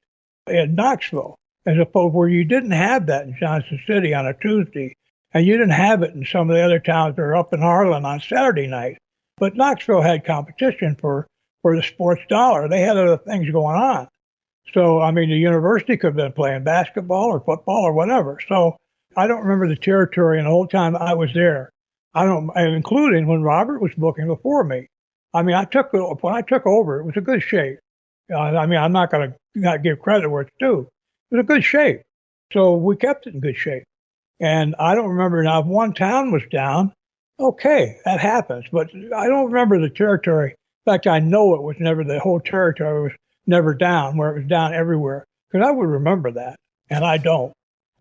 in Knoxville. as opposed where you didn't have that in Johnson City on a Tuesday, and you didn't have it in some of the other towns that are up in Harlan on Saturday night. But Knoxville had competition for the sports dollar. They had other things going on. So, I mean, the university could have been playing basketball or football or whatever. So I don't remember the territory in the whole time I was there. Including when Robert was booking before me. I mean, when I took over, it was a good shape. I mean, I'm not going to not give credit where it's due. It was a good shape. So we kept it in good shape. And I don't remember now if one town was down. Okay, that happens. But I don't remember the territory. In fact, I know it was never, the whole territory was never down, where it was down everywhere. Because I would remember that, and I don't.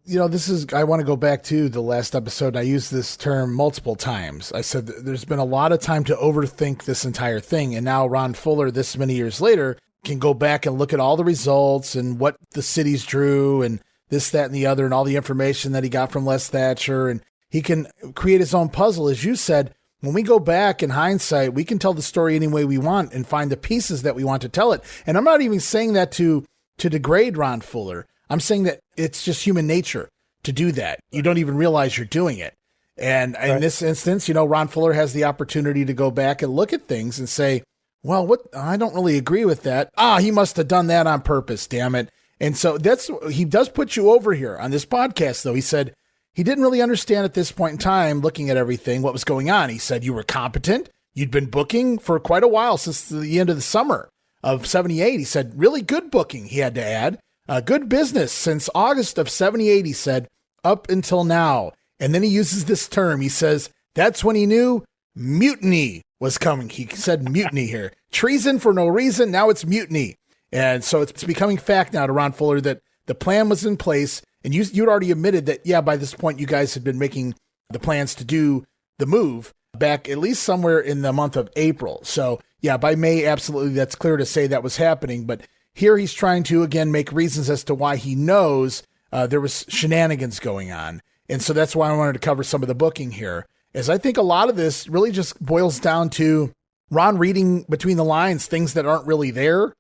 You know, I want to go back to the last episode. I used this term multiple times. I said there's been a lot of time to overthink this entire thing. And now Ron Fuller, this many years later, can go back and look at all the results and what the cities drew and this, that, and the other, and all the information that he got from Les Thatcher. And he can create his own puzzle. As you said, when we go back in hindsight, we can tell the story any way we want and find the pieces that we want to tell it. And I'm not even saying that to degrade Ron Fuller. I'm saying that it's just human nature to do that. You don't even realize you're doing it. And right. In this instance, you know, Ron Fuller has the opportunity to go back and look at things and say, well, I don't really agree with that. He must have done that on purpose, damn it. And so he does put you over here on this podcast, though. He said he didn't really understand at this point in time, looking at everything, what was going on. He said you were competent. You'd been booking for quite a while, since the end of the summer of 78. He said really good booking, he had to add. Good business since August of 78, he said, up until now. And then he uses this term. He says, that's when he knew mutiny was coming. He said mutiny here. Treason for no reason. Now it's mutiny. And so it's becoming fact now to Ron Fuller that the plan was in place. And you'd already admitted that, yeah, by this point, you guys had been making the plans to do the move back at least somewhere in the month of April. So, yeah, by May, absolutely, that's clear to say that was happening. But here he's trying to, again, make reasons as to why he knows there was shenanigans going on. And so that's why I wanted to cover some of the booking here, as I think a lot of this really just boils down to Ron reading between the lines things that aren't really there,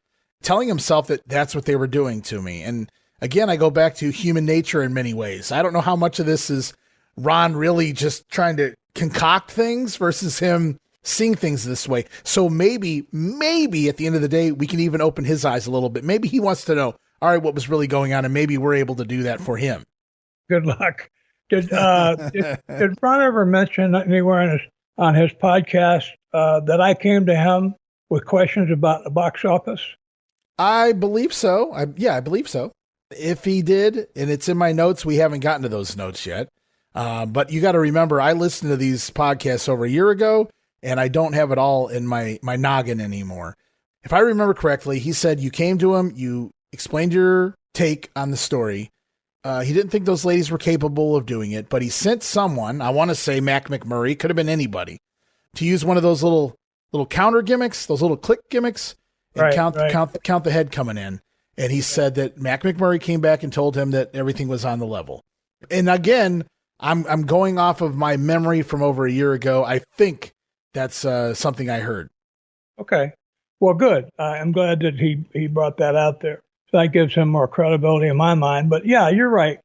telling himself that that's what they were doing to me. And again, I go back to human nature in many ways. I don't know how much of this is Ron really just trying to concoct things versus him seeing things this way. So maybe at the end of the day, we can even open his eyes a little bit. Maybe he wants to know, all right, what was really going on, and maybe we're able to do that for him. Good luck. Did Ron ever mention anywhere on his podcast that I came to him with questions about the box office? I believe so. I believe so. If he did, and it's in my notes, we haven't gotten to those notes yet. But you got to remember, I listened to these podcasts over a year ago, and I don't have it all in my noggin anymore. If I remember correctly, he said you came to him, you explained your take on the story. He didn't think those ladies were capable of doing it, but he sent someone, I want to say Mac McMurray, could have been anybody, to use one of those little counter gimmicks, those little click gimmicks, and count the head coming in. And he said that Mac McMurray came back and told him that everything was on the level. And again, I'm going off of my memory from over a year ago. I think that's something I heard. Okay. Well, good. I'm glad that he brought that out there. So that gives him more credibility in my mind. But yeah, you're right.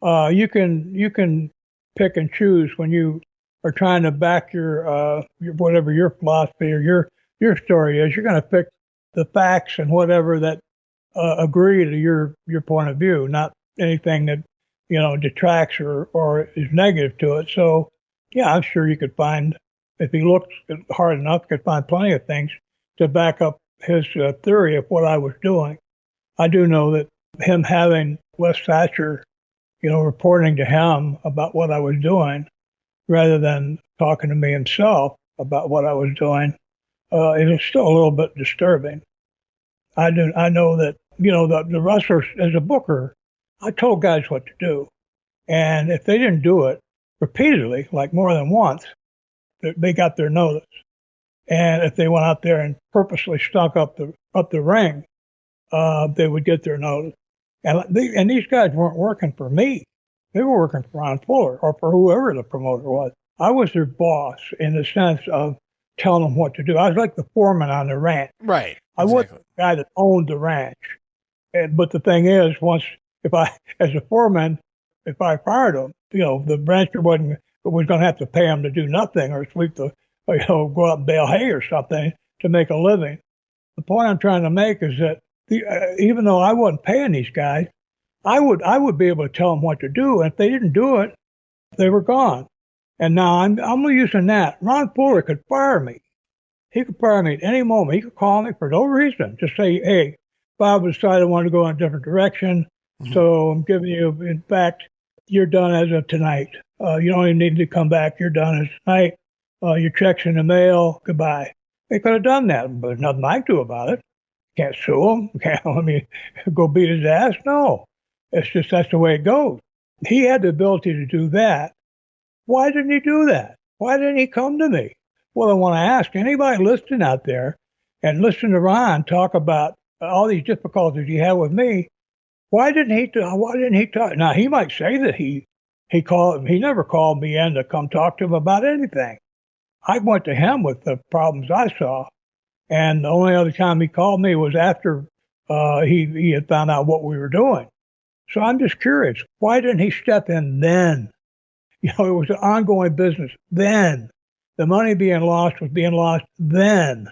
You can pick and choose when you are trying to back your whatever your philosophy or your story is. You're going to pick the facts and whatever that agree to your point of view, not anything that detracts or is negative to it. So yeah, I'm sure you could find, if he looked hard enough, could find plenty of things to back up his theory of what I was doing. I do know that him having Les Thatcher, reporting to him about what I was doing, rather than talking to me himself about what I was doing, it is still a little bit disturbing. I know that, the wrestlers, as a booker, I told guys what to do. And if they didn't do it repeatedly, like more than once, they got their notice. And if they went out there and purposely stunk up the ring, they would get their notice. And these guys weren't working for me. They were working for Ron Fuller or for whoever the promoter was. I was their boss in the sense of telling them what to do. I was like the foreman on the ranch. Right. I wasn't the guy that owned the ranch. But the thing is, once as a foreman, if I fired him, the rancher was going to have to pay him to do nothing or sweep go out and bale hay or something to make a living. The point I'm trying to make is that even though I wasn't paying these guys, I would be able to tell them what to do. And if they didn't do it, they were gone. And now I'm using that. Ron Fuller could fire me. He could fire me at any moment. He could call me for no reason. Just say, hey, Bob decided I wanted to go in a different direction. Mm-hmm. So I'm giving you, in fact, you're done as of tonight. You don't even need to come back. You're done as tonight. Your check's in the mail. Goodbye. They could have done that, but nothing I can do about it. Can't sue him. Can't go beat his ass. No. It's just that's the way it goes. He had the ability to do that. Why didn't he do that? Why didn't he come to me? Well, I want to ask anybody listening out there and listen to Ron talk about all these difficulties he had with me. Why didn't he talk? Now, he might say that he never called me in to come talk to him about anything. I went to him with the problems I saw. And the only other time he called me was after he had found out what we were doing. So I'm just curious, why didn't he step in then? It was an ongoing business then. The money being lost was being lost then.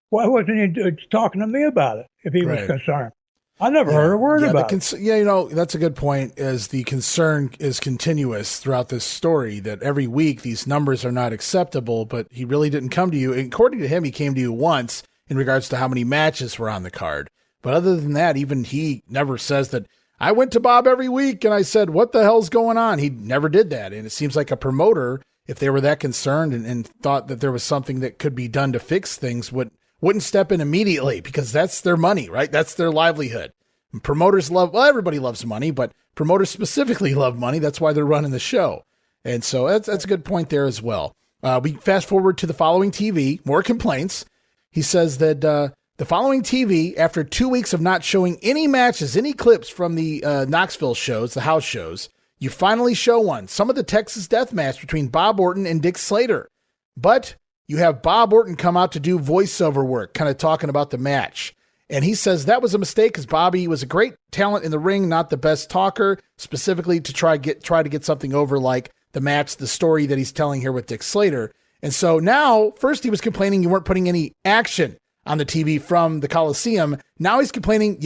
Why wasn't he talking to me about it if he was concerned? I never heard a word about it. That's a good point, is the concern is continuous throughout this story, that every week these numbers are not acceptable, but he really didn't come to you. And according to him, he came to you once in regards to how many matches were on the card. But other than that, even he never says that, I went to Bob every week and I said, what the hell's going on? He never did that. And it seems like a promoter, if they were that concerned and thought that there was something that could be done to fix things, wouldn't step in immediately, because that's their money, right? That's their livelihood. And promoters everybody loves money, but promoters specifically love money. That's why they're running the show. And so that's a good point there as well. We fast forward to the following TV, more complaints. He says that the following TV, after 2 weeks of not showing any matches, any clips from the Knoxville shows, the house shows, you finally show one. Some of the Texas death match between Bob Orton and Dick Slater. But you have Bob Orton come out to do voiceover work, kind of talking about the match. And he says that was a mistake because Bobby was a great talent in the ring, not the best talker, specifically to try to get something over like the match, the story that he's telling here with Dick Slater. And so now, first he was complaining you weren't putting any action on the TV from the Coliseum. Now he's complaining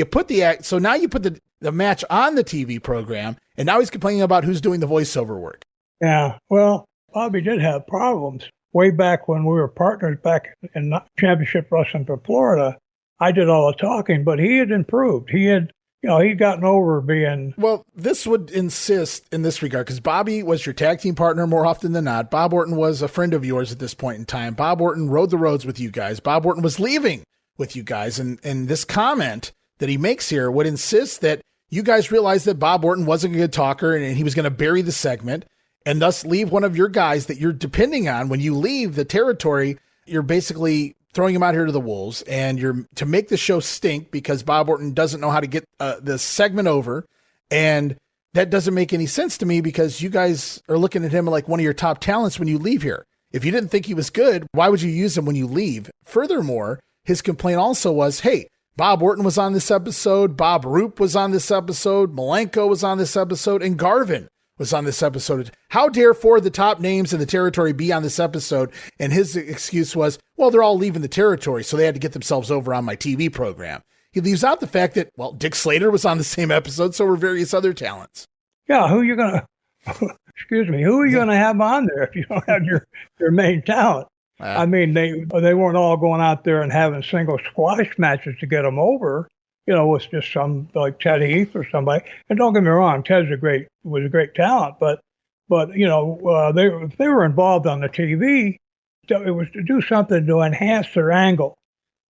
so now you put the match on the TV program, and now he's complaining about who's doing the voiceover work. Yeah, well, Bobby did have problems. Way back when we were partners back in Championship Wrestling for Florida, I did all the talking, but he had improved. He'd gotten over being... Well, this would insist in this regard, because Bobby was your tag team partner more often than not. Bob Orton was a friend of yours at this point in time. Bob Orton rode the roads with you guys. Bob Orton was leaving with you guys. And this comment that he makes here would insist that you guys realized that Bob Orton wasn't a good talker and he was going to bury the segment and thus leave one of your guys that you're depending on. When you leave the territory, you're basically throwing him out here to the wolves, and you're to make the show stink because Bob Orton doesn't know how to get the segment over. And that doesn't make any sense to me, because you guys are looking at him like one of your top talents when you leave here. If you didn't think he was good, why would you use him when you leave? Furthermore, his complaint also was, hey, Bob Orton was on this episode, Bob Roop was on this episode, Malenko was on this episode, and Garvin was on this episode. How dare four of the top names in the territory be on this episode? And his excuse was, well, they're all leaving the territory, so they had to get themselves over on my TV program. He leaves out the fact that, well, Dick Slater was on the same episode, so were various other talents. Yeah, who are you going to have on there if you don't have your main talent? I mean, they weren't all going out there and having single squash matches to get them over. With just some like Ted Heath or somebody. And don't get me wrong, Ted was a great talent, but they were involved on the TV. So it was to do something to enhance their angle.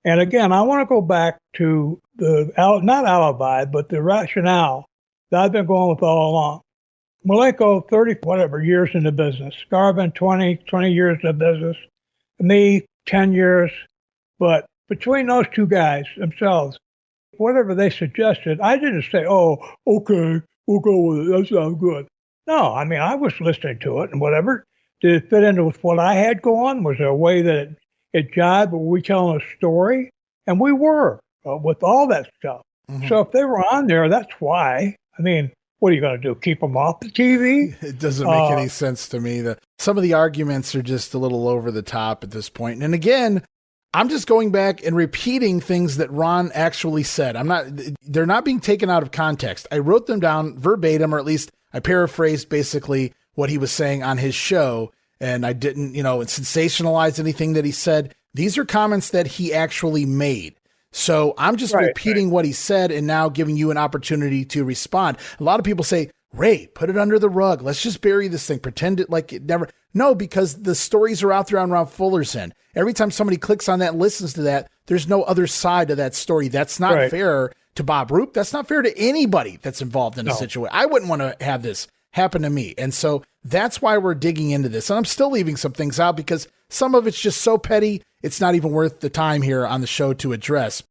And again, I want to go back to not alibi, but the rationale that I've been going with all along. Malenko, 30 whatever years in the business. Garvin, 20 years in the business. Me, 10 years. But between those two guys themselves, whatever they suggested, I didn't say, oh, okay, we'll go with it. That sounds good. No, I mean, I was listening to it and whatever. Did it fit into with what I had going? Was there a way that it jived? Were we telling a story? And we were with all that stuff. Mm-hmm. So if they were on there, that's why. I mean, what are you going to do? Keep them off the TV? It doesn't make any sense to me. Some of the arguments are just a little over the top at this point. And again, I'm just going back and repeating things that Ron actually said. They're not being taken out of context. I wrote them down verbatim, or at least I paraphrased basically what he was saying on his show. And I didn't, sensationalize anything that he said. These are comments that he actually made. So I'm just repeating what he said and now giving you an opportunity to respond. A lot of people say, Ray, put it under the rug. Let's just bury this thing. Pretend it like it never. No, because the stories are out there on Ron Fuller's end. Every time somebody clicks on that and listens to that, there's no other side of that story. That's not fair to Bob Roop. That's not fair to anybody that's involved in a situation. I wouldn't want to have this happen to me. And so that's why we're digging into this. And I'm still leaving some things out because some of it's just so petty, it's not even worth the time here on the show to address.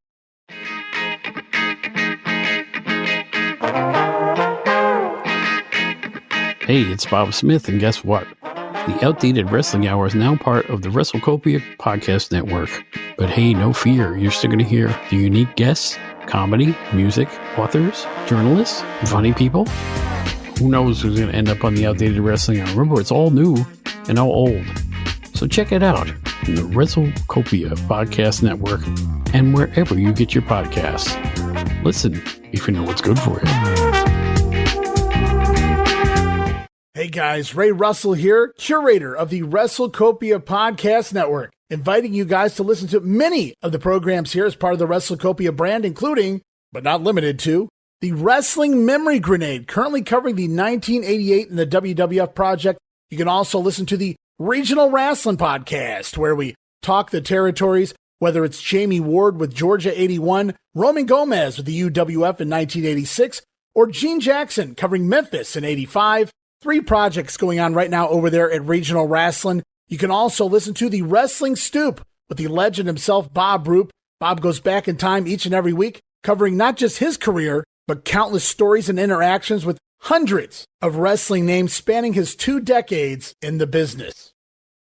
Hey, it's Bob Smith, and guess what? The Outdated Wrestling Hour is now part of the WrestleCopia Podcast Network. But hey, no fear, you're still going to hear the unique guests, comedy, music, authors, journalists, funny people. Who knows who's going to end up on the Outdated Wrestling Hour? Remember, it's all new and all old. So check it out in the WrestleCopia Podcast Network and wherever you get your podcasts. Listen if you know what's good for you. Hey guys, Ray Russell here, curator of the WrestleCopia Podcast Network, inviting you guys to listen to many of the programs here as part of the WrestleCopia brand, including, but not limited to, the Wrestling Memory Grenade, currently covering the 1988 and the WWF project. You can also listen to the Regional Wrestling Podcast, where we talk the territories, whether it's Jamie Ward with Georgia 81, Roman Gomez with the UWF in 1986, or Gene Jackson covering Memphis in 85. 3 projects going on right now over there at Regional Wrestling. You can also listen to the Wrestling Stoop with the legend himself, Bob Roop. Bob goes back in time each and every week, covering not just his career, but countless stories and interactions with hundreds of wrestling names spanning his 2 decades in the business.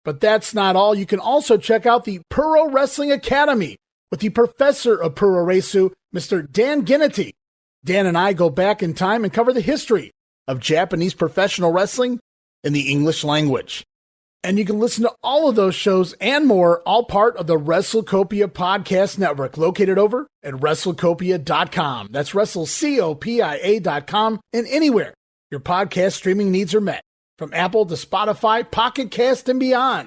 But that's not all. You can also check out the Puro Wrestling Academy with the professor of Puro Resu, Mr. Dan Ginnity. Dan and I go back in time and cover the history of Japanese professional wrestling in the English language. And you can listen to all of those shows and more, all part of the WrestleCopia Podcast Network, located over at WrestleCopia.com. That's WrestleCopia.com, and anywhere your podcast streaming needs are met, from Apple to Spotify, Pocket Cast, and beyond.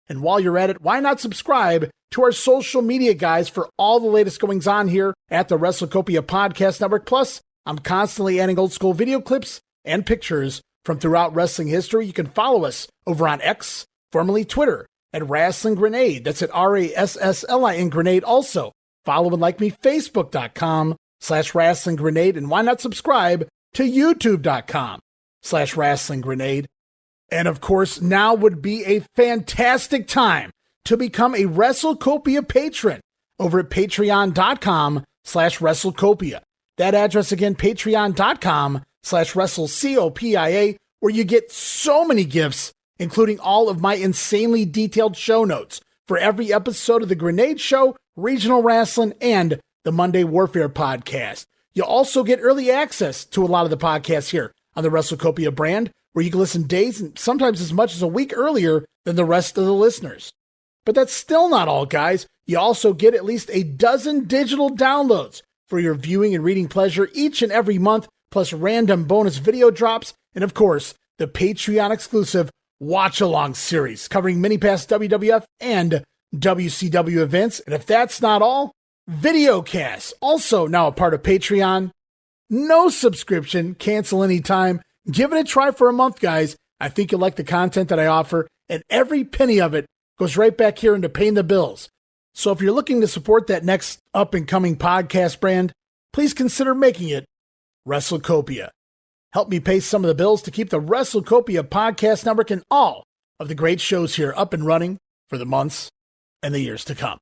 And while you're at it, why not subscribe to our social media guys for all the latest goings on here at the WrestleCopia Podcast Network. Plus, I'm constantly adding old school video clips and pictures from throughout wrestling history. You can follow us over on X, formerly Twitter, at Wrestling Grenade. That's at RASSLIN Grenade. Also, follow and like me, Facebook.com/Wrestling Grenade. And why not subscribe to YouTube.com/Wrestling Grenade. And of course, now would be a fantastic time to become a WrestleCopia patron over at Patreon.com/WrestleCopia. That address again, Patreon.com/WrestleCopia, where you get so many gifts, including all of my insanely detailed show notes for every episode of The Grenade Show, Regional Wrestling, and the Monday Warfare podcast. You'll also get early access to a lot of the podcasts here on the WrestleCopia brand, where you can listen days and sometimes as much as a week earlier than the rest of the listeners. But that's still not all, guys. You also get at least a dozen digital downloads for your viewing and reading pleasure each and every month, plus random bonus video drops, and of course, the Patreon exclusive Watch Along series covering many past WWF and WCW events. And if that's not all, Videocasts, also now a part of Patreon. No subscription, cancel anytime. Give it a try for a month, guys. I think you'll like the content that I offer, and every penny of it goes right back here into paying the bills. So if you're looking to support that next up-and-coming podcast brand, please consider making it WrestleCopia. Help me pay some of the bills to keep the WrestleCopia Podcast Network and all of the great shows here up and running for the months and the years to come.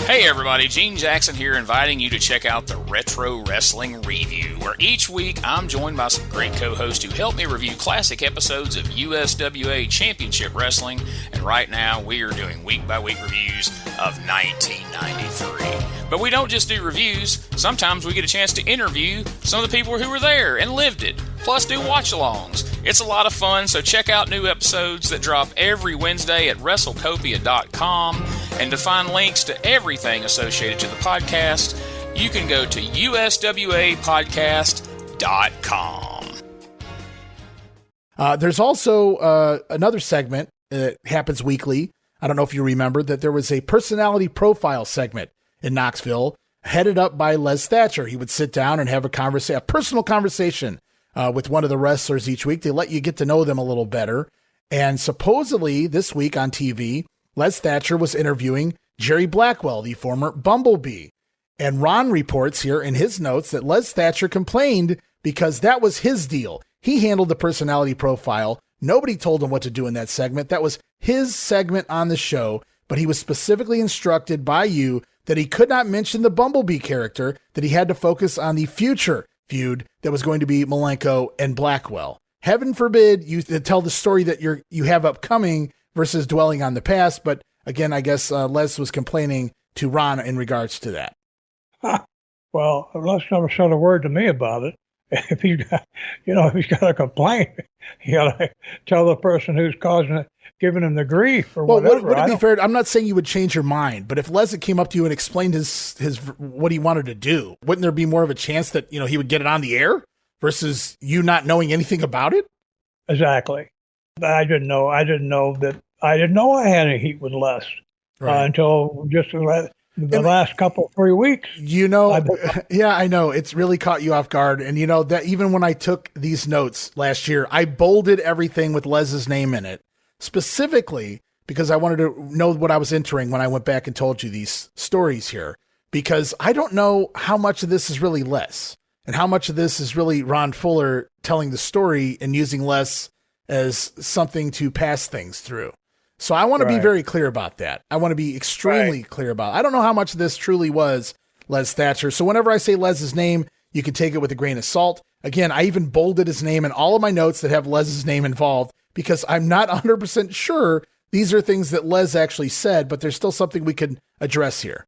Hey everybody, Gene Jackson here, inviting you to check out the Retro Wrestling Review, where each week I'm joined by some great co-hosts who help me review classic episodes of USWA Championship Wrestling, and right now we are doing week-by-week reviews of 1993. But we don't just do reviews, sometimes we get a chance to interview some of the people who were there and lived it, plus do watch-alongs. It's a lot of fun, so check out new episodes that drop every Wednesday at WrestleCopia.com. And to find links to everything associated to the podcast, you can go to USWApodcast.com. There's also another segment that happens weekly. I don't know if you remember that there was a personality profile segment in Knoxville headed up by Les Thatcher. He would sit down and have a personal conversation with one of the wrestlers each week. They let you get to know them a little better. And supposedly this week on TV, Les Thatcher was interviewing Jerry Blackwell, the former Bumblebee. And Ron reports here in his notes that Les Thatcher complained because that was his deal. He handled the personality profile. Nobody told him what to do in that segment. That was his segment on the show, but he was specifically instructed by you that he could not mention the Bumblebee character, that he had to focus on the future feud that was going to be Malenko and Blackwell. Heaven forbid you tell the story that you have upcoming versus dwelling on the past. But again, I guess Les was complaining to Ron in regards to that. Well, Les never said a word to me about it. If he's got a complaint, you got to tell the person who's causing it, giving him the grief or whatever. Would it be fair? I'm not saying you would change your mind, but if Les came up to you and explained his what he wanted to do, wouldn't there be more of a chance that he would get it on the air versus you not knowing anything about it? Exactly. I didn't know I had any heat with Les until just the last couple 3 weeks. Yeah, I know it's really caught you off guard. And that even when I took these notes last year, I bolded everything with Les's name in it, specifically because I wanted to know what I was entering when I went back and told you these stories here, because I don't know how much of this is really Les and how much of this is really Ron Fuller telling the story and using Les as something to pass things through. So I want to be very clear about that. I want to be extremely clear about it. I don't know how much of this truly was Les Thatcher. So whenever I say Les's name, you can take it with a grain of salt. Again, I even bolded his name in all of my notes that have Les's name involved because I'm not 100% sure these are things that Les actually said, but there's still something we could address here.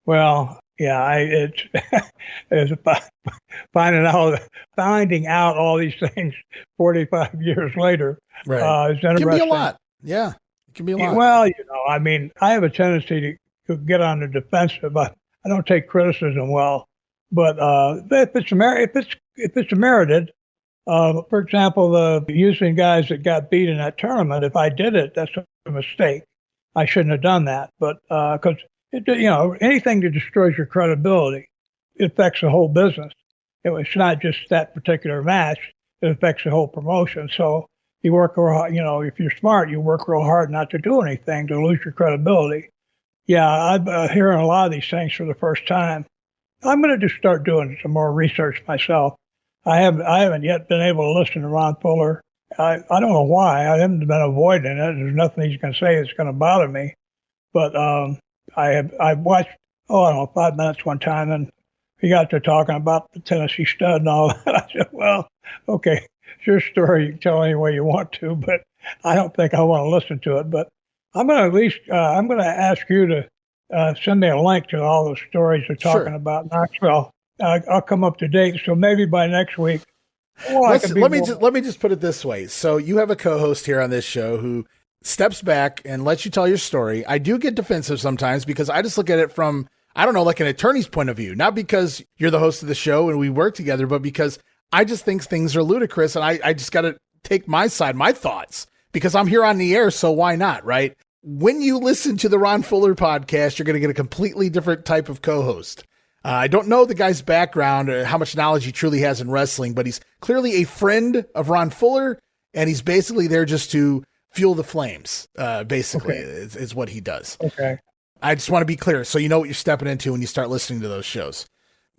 Well, yeah, it's finding out all these things 45 years later. Right. Is interesting. It can be a lot. Yeah, it can be a lot. Well, I have a tendency to get on the defensive. I don't take criticism well, but if it's merited, for example, using guys that got beat in that tournament, if I did it, that's a mistake. I shouldn't have done that, but because anything that destroys your credibility, it affects the whole business. It's not just that particular match; it affects the whole promotion. So you work real hard. If you're smart, you work real hard not to do anything to lose your credibility. Yeah, I'm hearing a lot of these things for the first time. I'm going to just start doing some more research myself. I haven't yet been able to listen to Ron Fuller. I don't know why. I haven't been avoiding it. There's nothing he's going to say that's going to bother me. But I watched 5 minutes one time, and he got to talking about the Tennessee Stud and all that. I said, well, okay, it's your story. You can tell any way you want to, but I don't think I want to listen to it. But I'm going to I'm going to ask you to send me a link to all those stories they're talking about Knoxville. I'll come up to date. So maybe by next week. Let me just put it this way. So you have a co-host here on this show who steps back and lets you tell your story. I do get defensive sometimes because I just look at it from, I don't know, like an attorney's point of view, not because you're the host of the show and we work together, but because I just think things are ludicrous and I just got to take my side, my thoughts, because I'm here on the air. So why not? Right. When you listen to the Ron Fuller podcast, you're going to get a completely different type of co-host. I don't know the guy's background or how much knowledge he truly has in wrestling, but he's clearly a friend of Ron Fuller, and he's basically there just to fuel the flames, basically, is what he does. Okay. I just want to be clear so you know what you're stepping into when you start listening to those shows.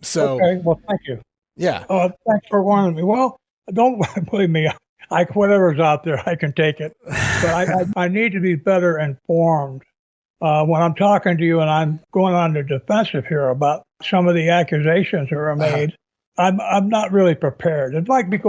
So, okay, well, thank you. Yeah. Thanks for warning me. Well, don't believe me. Whatever's out there, I can take it. But I need to be better informed when I'm talking to you and I'm going on the defensive here about some of the accusations that are made, I'm not really prepared. It's like if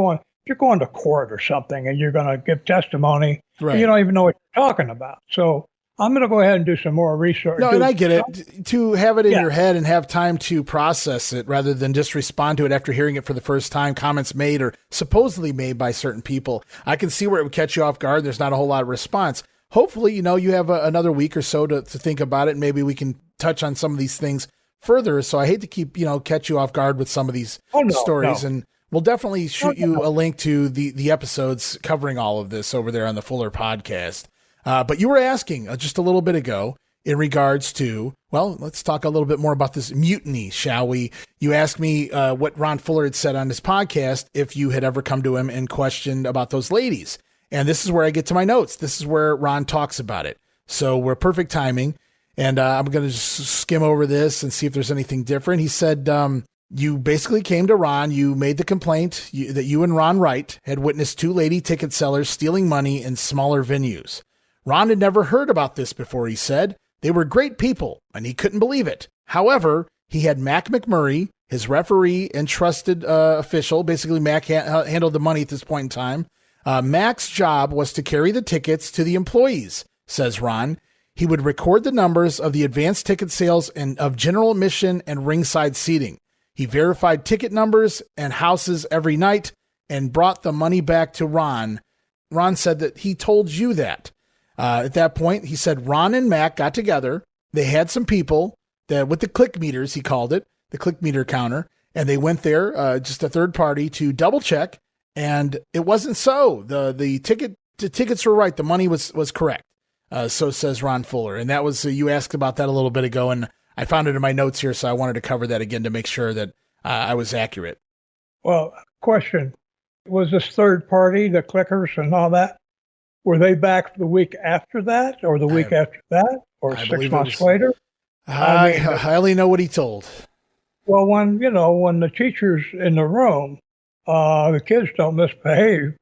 you're going to court or something and you're going to give testimony, and you don't even know what you're talking about. So I'm going to go ahead and do some more research. No, and I get it. To have it in your head and have time to process it rather than just respond to it after hearing it for the first time, comments made or supposedly made by certain people. I can see where it would catch you off guard. There's not a whole lot of response. Hopefully, you have another week or so to think about it. And maybe we can touch on some of these things further. So I hate to keep, catch you off guard with some of these stories. No. And we'll definitely shoot you a link to the episodes covering all of this over there on the Fuller podcast. But you were asking just a little bit ago in regards to, well, let's talk a little bit more about this mutiny, shall we? You asked me what Ron Fuller had said on his podcast, if you had ever come to him and questioned about those ladies. And this is where I get to my notes. This is where Ron talks about it. So we're perfect timing. And I'm going to just skim over this and see if there's anything different. He said, you basically came to Ron. You made the complaint that you and Ron Wright had witnessed two lady ticket sellers stealing money in smaller venues. Ron had never heard about this before, he said. They were great people, and he couldn't believe it. However, he had Mac McMurray, his referee and trusted official. Basically, Mac handled the money at this point in time. Mac's job was to carry the tickets to the employees, says Ron. He would record the numbers of the advanced ticket sales and of general admission and ringside seating. He verified ticket numbers and houses every night and brought the money back to Ron. Ron said that he told you that. At that point, he said Ron and Mac got together. They had some people that with the click meters, he called it, the click meter counter, and they went there, just a third party, to double check. And it wasn't so. The tickets were right. The money was correct. So says Ron Fuller. And that was, you asked about that a little bit ago, and I found it in my notes here. So I wanted to cover that again to make sure that I was accurate. Well, question. Was this third party, the clickers and all that, were they back the week after that or the week after that or 6 months later? I only know what he told. Well, when the teacher's in the room, the kids don't misbehave,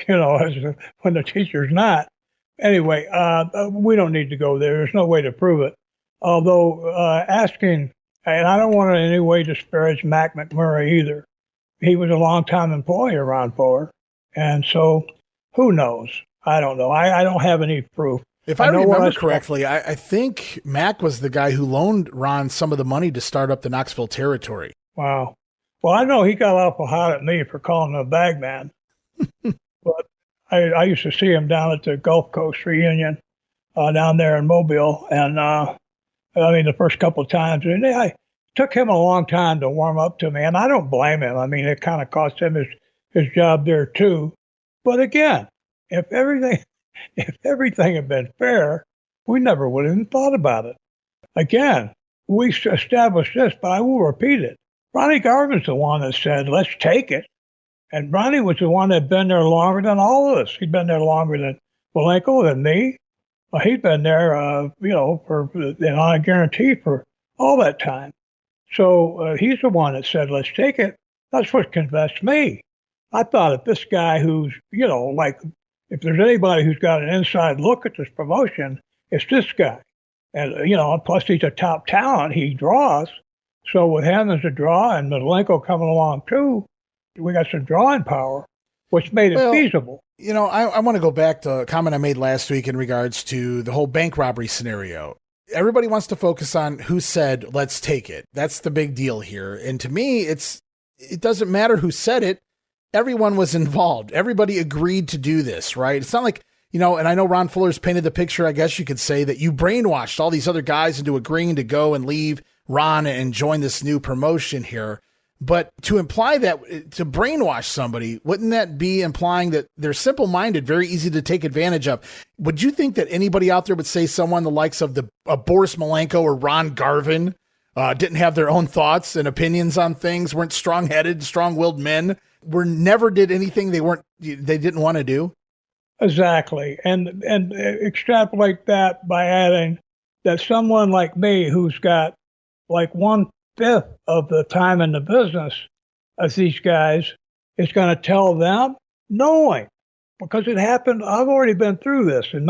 when the teacher's not. Anyway, we don't need to go there. There's no way to prove it. Although asking, and I don't want to in any way disparage Mac McMurray either. He was a longtime employee around Fuller. And so who knows? I don't know. I don't have any proof. If I remember correctly, I think Mac was the guy who loaned Ron some of the money to start up the Knoxville territory. Wow. Well, I know he got awful hot at me for calling him a bag man. But I used to see him down at the Gulf Coast reunion down there in Mobile. And the first couple of times, and it took him a long time to warm up to me. And I don't blame him. I mean, it kind of cost him his job there too. But again, if everything had been fair, we never would have even thought about it. Again, we established this, but I will repeat it. Ronnie Garvin's the one that said, let's take it. And Ronnie was the one that had been there longer than all of us. He'd been there longer than Malenko, than me. He'd been there, I guarantee for all that time. So he's the one that said, let's take it. That's what convinced me. I thought if this guy who's, if there's anybody who's got an inside look at this promotion, it's this guy. And, plus he's a top talent. He draws. So with him as a draw and Malenko coming along too, we got some drawing power, which made it feasible. I want to go back to a comment I made last week in regards to the whole bank robbery scenario. Everybody wants to focus on who said, let's take it. That's the big deal here. And to me, it doesn't matter who said it. Everyone was involved. Everybody agreed to do this, right? It's not like, and I know Ron Fuller's painted the picture, I guess you could say, that you brainwashed all these other guys into agreeing to go and leave Ron and join this new promotion here. But to imply that, to brainwash somebody, wouldn't that be implying that they're simple-minded, very easy to take advantage of? Would you think that anybody out there would say someone the likes of Boris Malenko or Ron Garvin didn't have their own thoughts and opinions on things, weren't strong-headed, strong-willed men, never did anything they didn't want to do? Exactly. And extrapolate that by adding that someone like me who's got like 1/5 of the time in the business as these guys is going to tell them, knowing, because it happened. I've already been through this in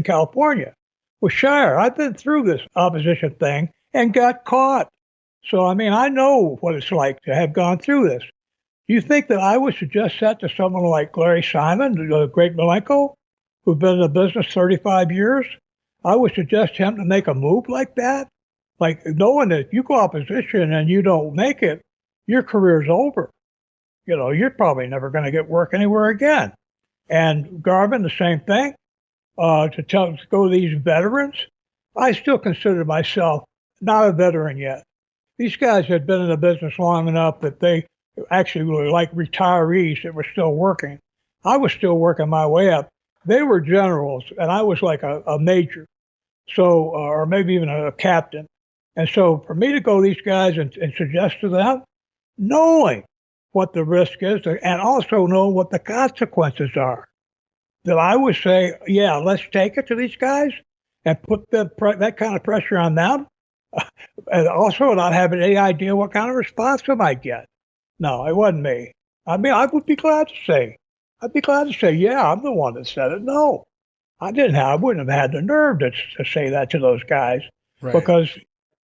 California. with Shire. I've been through this opposition thing and got caught. So, I mean, I know what it's like to have gone through this. Do you think that I would suggest that to someone like Larry Simon, the great Malenko, who's been in the business 35 years? I would suggest him to make a move like that, like knowing that if you go opposition and you don't make it, your career's over. You know, you're probably never going to get work anywhere again. And Garvin, the same thing. To go these veterans, I still consider myself not a veteran yet. These guys had been in the business long enough that they actually were like retirees that were still working. I was still working my way up. They were generals, and I was like a major, so or maybe even a captain. And so for me to go these guys and suggest to them, knowing what the risk is and also know what the consequences are, that I would say, yeah, let's take it to these guys and put that kind of pressure on them, and also not having any idea what kind of response I might get. No, it wasn't me. I mean, I would be glad to say, yeah, I'm the one that said it. No, I wouldn't have had the nerve to say that to those guys, right? Because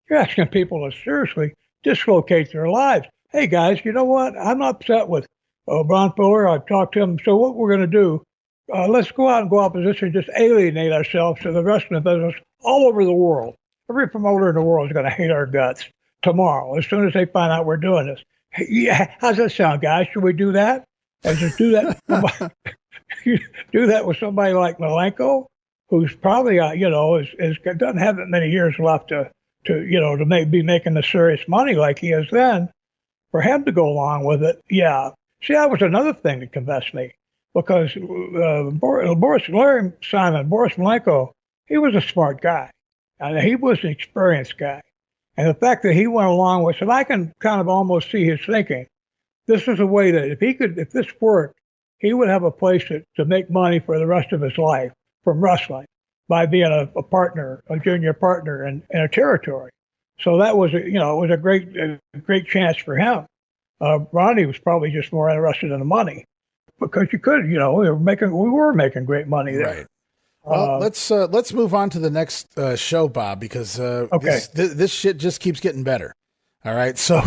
you're asking people to seriously dislocate their lives. Hey, guys, you know what? I'm upset with Ron Fuller. I've talked to him. So what we're going to do, let's go out and go opposition, just alienate ourselves to the rest of the business all over the world. Every promoter in the world is going to hate our guts tomorrow as soon as they find out we're doing this. Yeah, how's that sound, guys? Should we do that? And just do that. Do that with somebody like Malenko, who's probably, doesn't have that many years left to be making the serious money like he is then. For him to go along with it, yeah. See, that was another thing that convinced me, because Boris Malenko, he was a smart guy, and he was an experienced guy. And the fact that he went along with it, I can kind of almost see his thinking. This is a way that if this worked, he would have a place to make money for the rest of his life from wrestling by being a partner, a junior partner in a territory. So that was, it was a great chance for him. Ronnie was probably just more interested in the money, because you could, we were making great money there. Right. Well, let's move on to the next show, Bob, because this shit just keeps getting better. All right, so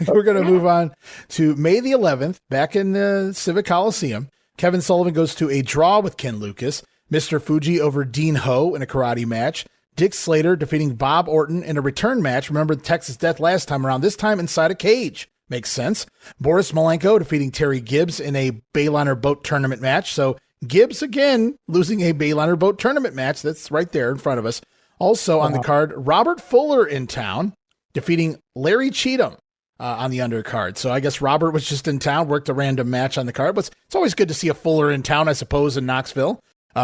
we're going to move on to May the 11th, back in the Civic Coliseum. Kevin Sullivan goes to a draw with Ken Lucas. Mr. Fuji over Dean Ho in a karate match. Dick Slater defeating Bob Orton in a return match. Remember the Texas Death last time around, this time inside a cage. Makes sense. Boris Malenko defeating Terry Gibbs in a Bayliner boat tournament match. So Gibbs again losing a Bayliner boat tournament match. That's right there in front of us. Also on the card, Robert Fuller in town defeating Larry Cheatham on the undercard. So I guess Robert was just in town, worked a random match on the card. But it's always good to see a Fuller in town, I suppose, in Knoxville.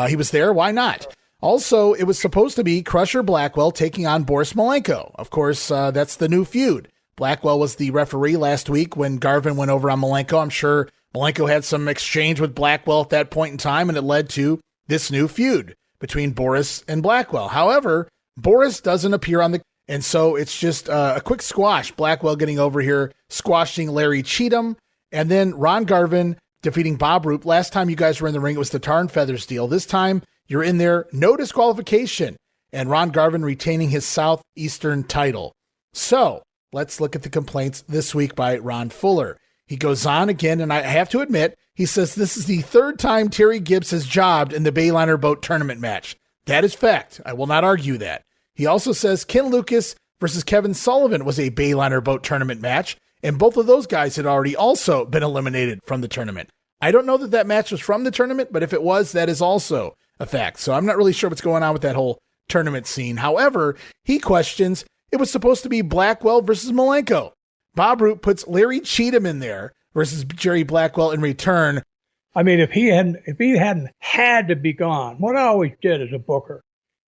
He was there. Why not? Also, it was supposed to be Crusher Blackwell taking on Boris Malenko. Of course, that's the new feud. Blackwell was the referee last week when Garvin went over on Malenko. I'm sure Malenko had some exchange with Blackwell at that point in time, and it led to this new feud between Boris and Blackwell. However, Boris doesn't appear on the... And so it's just a quick squash. Blackwell getting over here, squashing Larry Cheatham, and then Ron Garvin defeating Bob Roop. Last time you guys were in the ring, it was the Tar and Feathers deal. This time, you're in there, no disqualification, and Ron Garvin retaining his Southeastern title. So let's look at the complaints this week by Ron Fuller. He goes on again, and I have to admit, he says this is the third time Terry Gibbs has jobbed in the Bayliner boat tournament match. That is fact. I will not argue that. He also says Ken Lucas versus Kevin Sullivan was a Bayliner boat tournament match, and both of those guys had already also been eliminated from the tournament. I don't know that match was from the tournament, but if it was, that is also a fact. So I'm not really sure what's going on with that whole tournament scene. However, he questions it was supposed to be Blackwell versus Malenko. Bob Roop puts Larry Cheatham in there versus Jerry Blackwell in return. I mean, if he hadn't had to be gone, what I always did as a booker,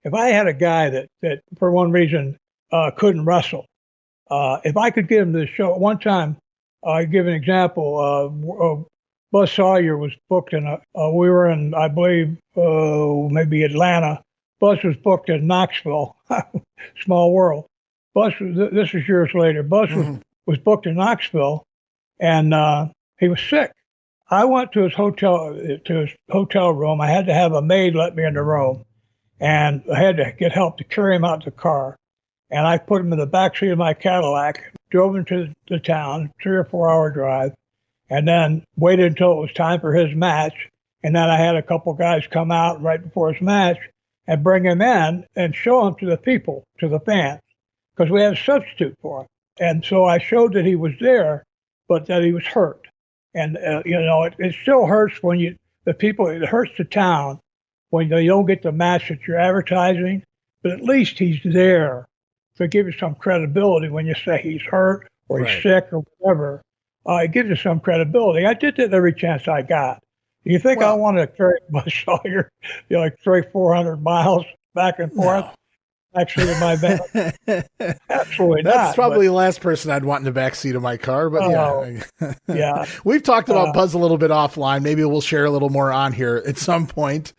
if I had a guy that for one reason couldn't wrestle, if I could give him the show one time, I give an example. Buzz Sawyer was booked in we were in, I believe, maybe Atlanta. Buzz was booked in Knoxville. Small world. Buzz, this is years later. Buzz was booked in Knoxville, and he was sick. I went to his hotel room. I had to have a maid let me in the room. and I had to get help to carry him out to the car. And I put him in the backseat of my Cadillac, drove him to the town, 3 or 4 hour drive, and then waited until it was time for his match. And then I had a couple guys come out right before his match and bring him in and show him to the people, to the fans, because we had a substitute for him. And so I showed that he was there, but that he was hurt. And, it still hurts when it hurts the town when you don't get the match that you're advertising, but at least he's there to give you some credibility when you say he's hurt or he's sick or whatever. It gives you some credibility. I did that every chance I got. Do you think I want to carry my Sawyer, 400 miles back and forth? No. Actually, in my van? Absolutely not. That's probably the last person I'd want in the backseat of my car, but yeah. We've talked about Buzz a little bit offline. Maybe we'll share a little more on here at some point.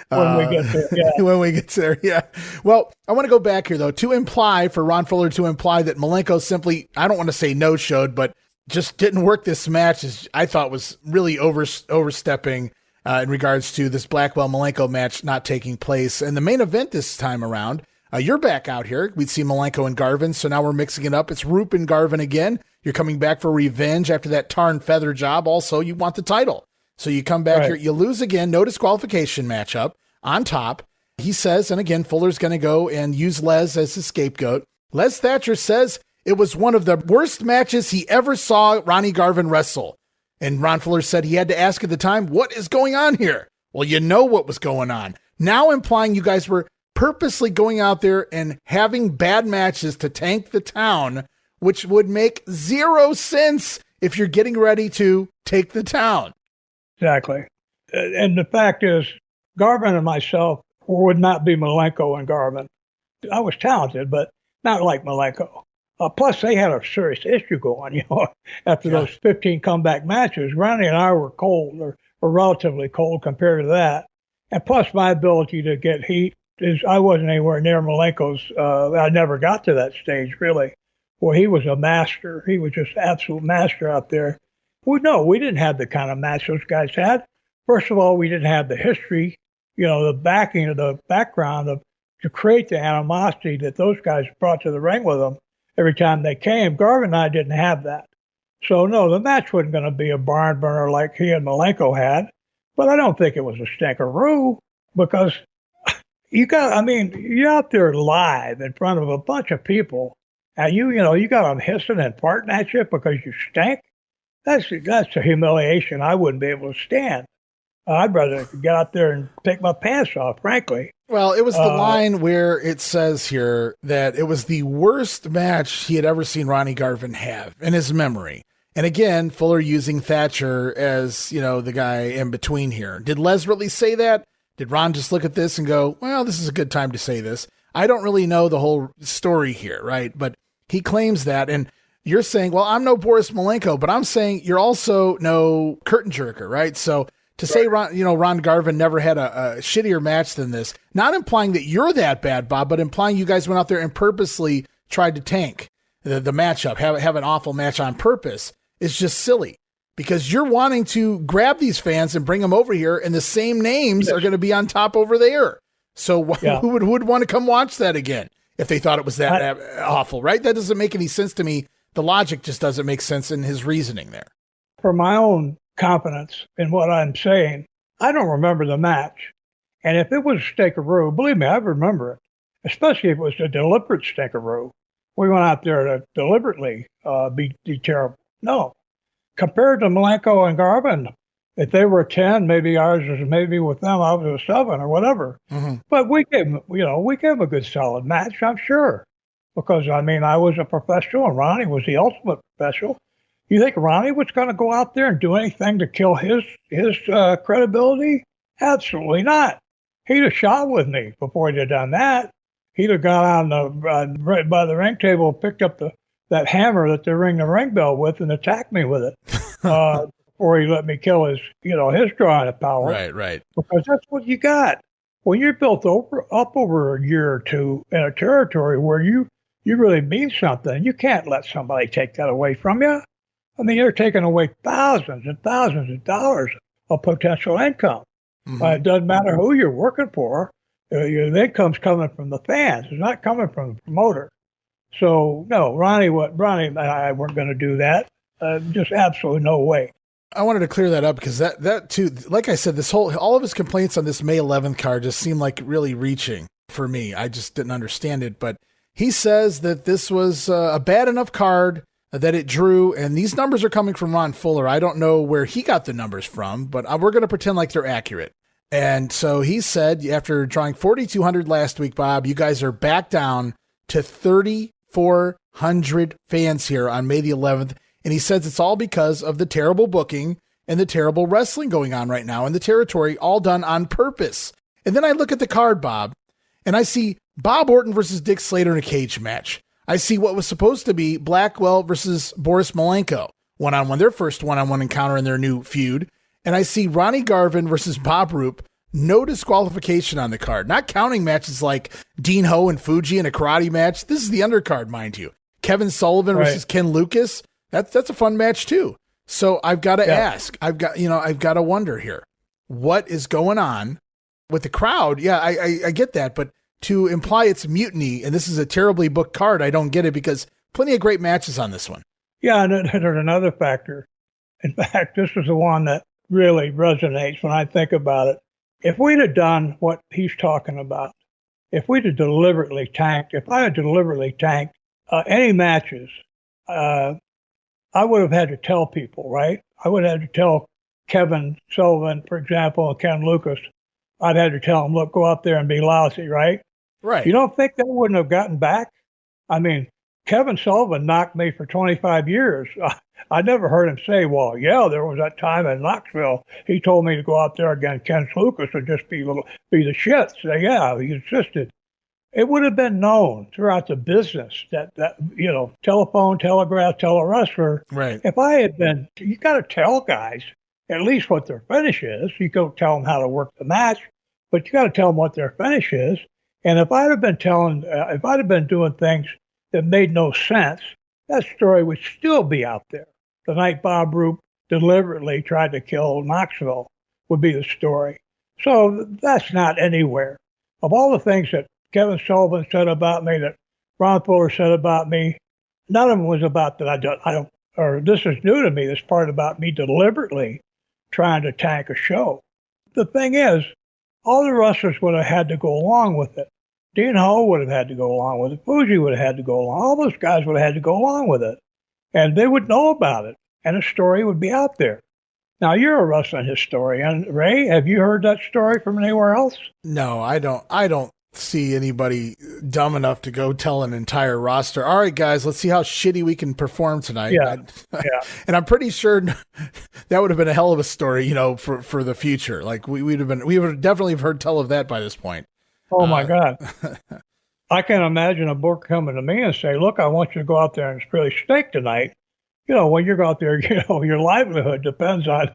When we get there, yeah. When we get there, yeah. Well, I want to go back here, though, for Ron Fuller to imply that Malenko simply, I don't want to say no-showed, but just didn't work this match, I thought was really overstepping in regards to this Blackwell-Malenko match not taking place. And the main event this time around, you're back out here. We'd see Malenko and Garvin, so now we're mixing it up. It's Roop and Garvin again. You're coming back for revenge after that tar and feather job. Also, you want the title. So you come back here. You lose again. No disqualification matchup on top. He says, and again, Fuller's going to go and use Les as his scapegoat. Les Thatcher says it was one of the worst matches he ever saw Ronnie Garvin wrestle. And Ron Fuller said he had to ask at the time, what is going on here? Well, you know what was going on. Now implying you guys were purposely going out there and having bad matches to tank the town, which would make zero sense if you're getting ready to take the town. Exactly. And the fact is, Garvin and myself would not be Malenko and Garvin. I was talented, but not like Malenko. Plus, they had a serious issue going, after those 15 comeback matches. Ronnie and I were cold, or relatively cold compared to that. And plus, my ability to get heat I wasn't anywhere near Malenko's. I never got to that stage, really. Well, he was a master. He was just absolute master out there. We didn't have the kind of match those guys had. First of all, we didn't have the history, the backing of the background to create the animosity that those guys brought to the ring with them every time they came. Garvin and I didn't have that. So, no, the match wasn't going to be a barn burner like he and Malenko had. But I don't think it was a stinkeroo because you're out there live in front of a bunch of people, and you got them hissing and farting at you because you stink. That's a humiliation I wouldn't be able to stand. I'd rather get out there and take my pants off, frankly. Well, it was the line where it says here that it was the worst match he had ever seen Ronnie Garvin have in his memory. And again, Fuller using Thatcher as, the guy in between here. Did Les really say that? Did Ron just look at this and go, well, this is a good time to say this? I don't really know the whole story here, right? But he claims that. And you're saying, well, I'm no Boris Malenko, but I'm saying you're also no curtain jerker, right? So to say Ron Garvin never had a shittier match than this, not implying that you're that bad, Bob, but implying you guys went out there and purposely tried to tank the matchup, have an awful match on purpose, is just silly. Because you're wanting to grab these fans and bring them over here, and the same names are going to be on top over there. So who would want to come watch that again if they thought it was that awful, right? That doesn't make any sense to me. The logic just doesn't make sense in his reasoning there. For my own confidence in what I'm saying, I don't remember the match. And if it was a stinkeroo, believe me, I remember it, especially if it was a deliberate stinkeroo. We went out there to deliberately be terrible. No. Compared to Malenko and Garvin, if they were 10, maybe ours was maybe with them, I was a 7 or whatever. Mm-hmm. But we gave them a good solid match, I'm sure. Because, I was a professional and Ronnie was the ultimate professional. You think Ronnie was going to go out there and do anything to kill his credibility? Absolutely not. He'd have shot with me before he'd have done that. He'd have gone on right by the ring table, picked up that hammer that they ring the ring bell with and attacked me with it before he let me kill his drawing of power. Right. Because that's what you got. When you're built up over a year or two in a territory where you really mean something, you can't let somebody take that away from you. You're taking away thousands and thousands of dollars of potential income. Mm-hmm. It doesn't matter who you're working for. That comes coming from the fans. It's not coming from the promoter. So no, Ronnie and I weren't going to do that. Just absolutely no way. I wanted to clear that up because that too, like I said, all of his complaints on this May 11th card just seemed like really reaching for me. I just didn't understand it, but he says that this was a bad enough card that it drew, and these numbers are coming from Ron Fuller. I don't know where he got the numbers from, but we're going to pretend like they're accurate. And so he said, after drawing 4,200 last week, Bob, you guys are back down to 3,400 fans here on May the 11th. And he says it's all because of the terrible booking and the terrible wrestling going on right now in the territory, all done on purpose. And then I look at the card, Bob, and I see Bob Orton versus Dick Slater in a cage match. I see what was supposed to be Blackwell versus Boris Malenko, one-on-one, their first one-on-one encounter in their new feud. And I see Ronnie Garvin versus Bob Roop, no disqualification on the card. Not counting matches like Dean Ho and Fuji in a karate match. This is the undercard, mind you. Kevin Sullivan versus Ken Lucas. That's a fun match too. So I've got to ask, I've got to wonder here, what is going on with the crowd? Yeah, I get that, but to imply it's mutiny and this is a terribly booked card, I don't get it, because plenty of great matches on this one. Yeah, and there's another factor. In fact, this is the one that really resonates when I think about it. If we'd have done what he's talking about, if I had deliberately tanked any matches, I would have had to tell people, right? I would have had to tell Kevin Sullivan, for example, and Ken Lucas. I'd had to tell them, look, go out there and be lousy, right? Right. You don't think they wouldn't have gotten back? I mean, Kevin Sullivan knocked me for 25 years. I never heard him say, well, yeah, there was that time in Knoxville. He told me to go out there against Ken Lucas and just be the shit. So, yeah, he insisted. It would have been known throughout the business that telephone, telegraph, tell a wrestler. Right. If I had been, you got to tell guys at least what their finish is. You don't tell them how to work the match, but you got to tell them what their finish is. And if I'd have been doing things that made no sense, that story would still be out there. The night Bob Roop deliberately tried to kill Knoxville would be the story. So that's not anywhere. Of all the things that Kevin Sullivan said about me, that Ron Fuller said about me, none of them was about that this is new to me, this part about me deliberately trying to tank a show. The thing is, all the wrestlers would have had to go along with it. Dean Ho would have had to go along with it. Fuji would have had to go along. All those guys would have had to go along with it. And they would know about it. And the story would be out there. Now, you're a wrestling historian. Ray, have you heard that story from anywhere else? No, I don't see anybody dumb enough to go tell an entire roster, all right, guys, let's see how shitty we can perform tonight. Yeah. And I'm pretty sure that would have been a hell of a story, for the future. Like we would have definitely heard tell of that by this point. Oh my God. I can imagine a book coming to me and say, look, I want you to go out there and really stink tonight. When you go out there, your livelihood depends on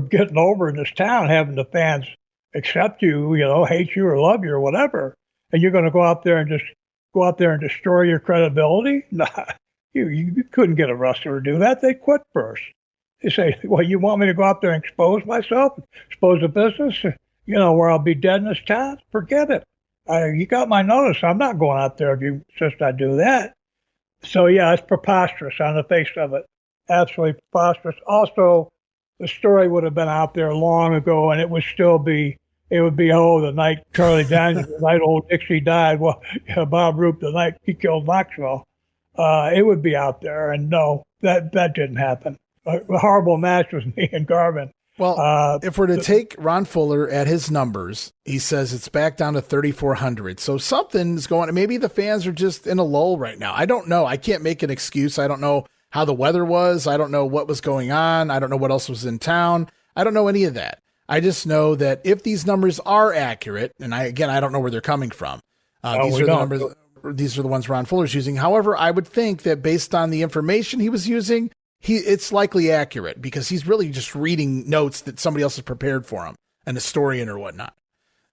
getting over in this town, having the fans accept you, hate you or love you or whatever. And you're going to go out there and destroy your credibility? Nah, you couldn't get a wrestler to do that. They'd quit first. They say, well, you want me to go out there and expose myself, expose the business, where I'll be dead in this town? Forget it. You got my notice. I'm not going out there if you insist I do that. So, yeah, it's preposterous on the face of it. Absolutely preposterous. Also, the story would have been out there long ago, and it would be, the night Charlie Daniels, the night old Dixie died, Bob Roop, the night he killed Knoxville. It would be out there, and no, that didn't happen. A horrible match was me and Garvin. Well, if we're to take Ron Fuller at his numbers, he says it's back down to 3,400. So something's going on. Maybe the fans are just in a lull right now. I don't know. I can't make an excuse. I don't know how the weather was. I don't know what was going on. I don't know what else was in town. I don't know any of that. I just know that if these numbers are accurate, and I don't know where they're coming from. These are the numbers. These are the ones Ron Fuller's using. However, I would think that based on the information he was using, it's likely accurate because he's really just reading notes that somebody else has prepared for him, an historian or whatnot.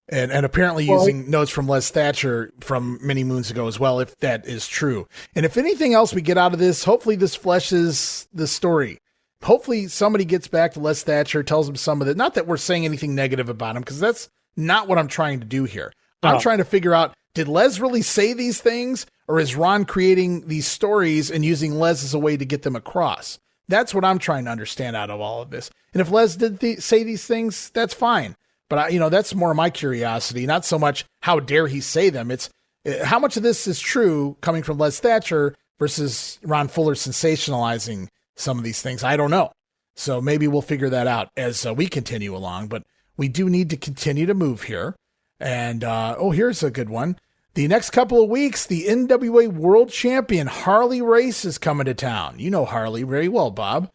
And apparently using notes from Les Thatcher from many moons ago as well, if that is true. And if anything else we get out of this, hopefully this fleshes the story. Hopefully somebody gets back to Les Thatcher, tells him some of it. Not that we're saying anything negative about him, because that's not what I'm trying to do here. I'm trying to figure out, did Les really say these things, or is Ron creating these stories and using Les as a way to get them across? That's what I'm trying to understand out of all of this. And if Les did say these things, that's fine. But that's more my curiosity, not so much how dare he say them. It's how much of this is true coming from Les Thatcher versus Ron Fuller sensationalizing some of these things. I don't know. So maybe we'll figure that out as we continue along. But we do need to continue to move here. And, here's a good one. The next couple of weeks, the NWA World Champion Harley Race is coming to town. You know Harley very well, Bob.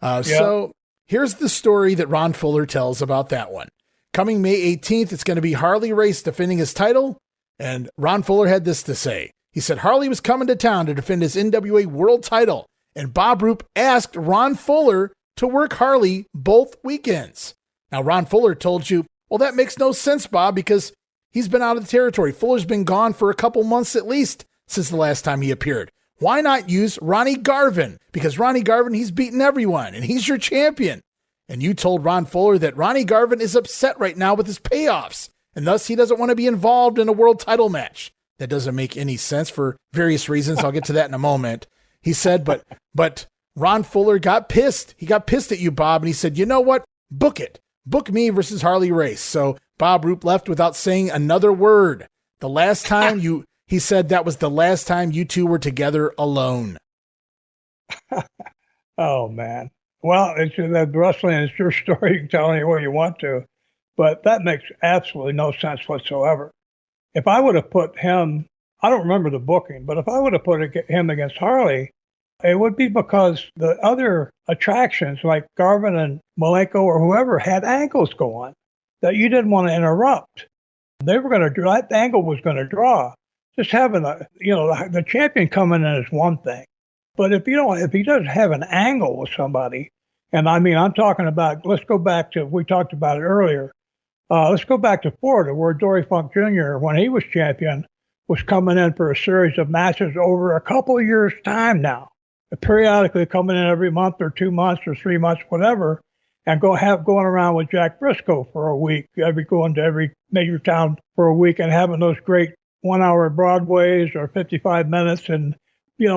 So here's the story that Ron Fuller tells about that one. Coming May 18th, it's going to be Harley Race defending his title. And Ron Fuller had this to say. He said Harley was coming to town to defend his NWA World title. And Bob Roop asked Ron Fuller to work Harley both weekends. Now, Ron Fuller told you, well, that makes no sense, Bob, because he's been out of the territory. Fuller's been gone for a couple months at least since the last time he appeared. Why not use Ronnie Garvin? Because Ronnie Garvin, he's beaten everyone, and he's your champion. And you told Ron Fuller that Ronnie Garvin is upset right now with his payoffs, and thus he doesn't want to be involved in a world title match. That doesn't make any sense for various reasons. I'll get to that in a moment. He said, but Ron Fuller got pissed. He got pissed at you, Bob, and he said, you know what? Book it. Book me versus Harley Race. So Bob Roop left without saying another word. The last time he said that was the last time you two were together alone. Oh, man. Well, it's that wrestling is your story. You can tell anywhere you want to, but that makes absolutely no sense whatsoever. If I would have put him, I don't remember the booking, but if I would have put him against Harley, it would be because the other attractions like Garvin and Malenko or whoever had angles going that you didn't want to interrupt. They were going to draw, that angle was going to draw. Just having the champion coming in is one thing. But if he doesn't have an angle with somebody, and I mean, I'm talking about, let's go back to, we talked about it earlier. Let's go back to Florida where Dory Funk Jr., when he was champion, was coming in for a series of matches over a couple of years' time now. Periodically coming in every month or 2 months or 3 months, whatever, and going around with Jack Briscoe for a week, going to every major town for a week and having those great 1 hour Broadways or 55 minutes. And,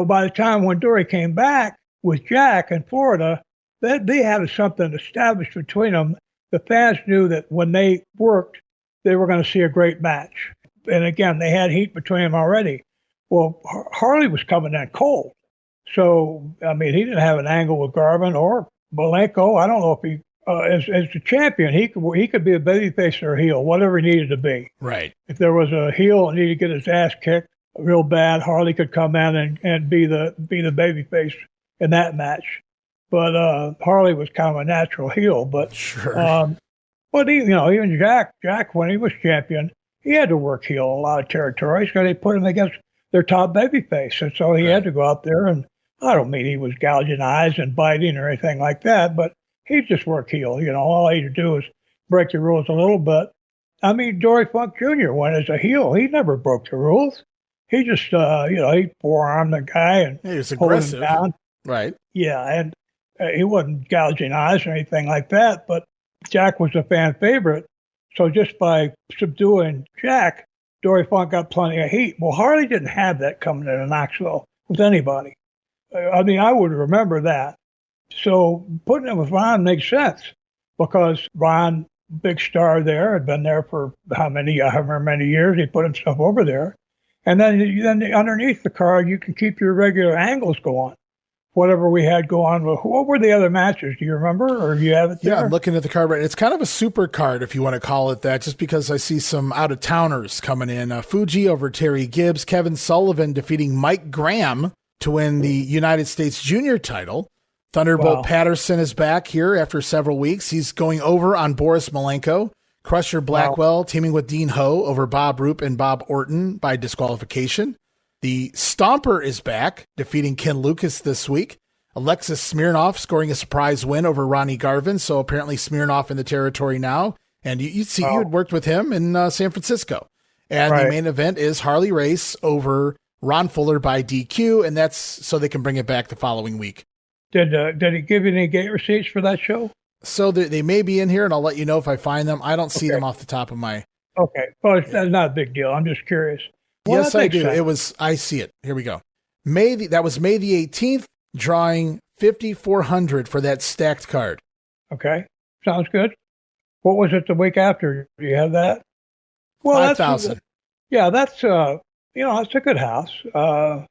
by the time when Dory came back with Jack in Florida, they had something established between them. The fans knew that when they worked, they were going to see a great match. And again, they had heat between them already. Well, Harley was coming in cold. So, I mean, he didn't have an angle with Garvin or Malenko. I don't know if he, as the champion, he could be a babyface or a heel, whatever he needed to be. Right. If there was a heel that needed to get his ass kicked real bad, Harley could come in and be the babyface in that match. But Harley was kind of a natural heel. But sure. But even Jack, when he was champion, he had to work heel a lot of territories because they put him against their top babyface, and so he had to go out there and. I don't mean he was gouging eyes and biting or anything like that, but he just worked heel. All he had to do was break the rules a little bit. I mean, Dory Funk Jr. went as a heel. He never broke the rules. He just, he forearmed the guy and he was aggressive. Him down. Right. Yeah, and he wasn't gouging eyes or anything like that, but Jack was a fan favorite. So just by subduing Jack, Dory Funk got plenty of heat. Well, Harley didn't have that coming into Knoxville with anybody. I mean, I would remember that. So putting it with Ron makes sense because Ron, big star there, had been there for however many years. He put himself over there. And then underneath the card, you can keep your regular angles going. Whatever we had going. What were the other matches? Do you remember or do you have it there? Yeah, I'm looking at the card right. It's kind of a super card, if you want to call it that, just because I see some out-of-towners coming in. Fuji over Terry Gibbs, Kevin Sullivan defeating Mike Graham to win the United States Junior title. Thunderbolt Patterson is back here after several weeks. He's going over on Boris Malenko. Crusher Blackwell teaming with Dean Ho over Bob Roop and Bob Orton by disqualification. The Stomper is back, defeating Ken Lucas this week. Alexis Smirnoff scoring a surprise win over Ronnie Garvin, so apparently Smirnoff in the territory now. And you had worked with him in San Francisco. And the main event is Harley Race over Ron Fuller by DQ, and that's so they can bring it back the following week. Did he give you any gate receipts for that show? So they may be in here, and I'll let you know if I find them. I don't see them off the top of my Okay. Well, that's not a big deal. I'm just curious. Well, yes, I do. sense. I see it. Here we go. That was May the 18th, drawing 5,400 for that stacked card. Okay. Sounds good. What was it the week after? Do you have that? Well, 5,000. Yeah, that's, it's a good house. There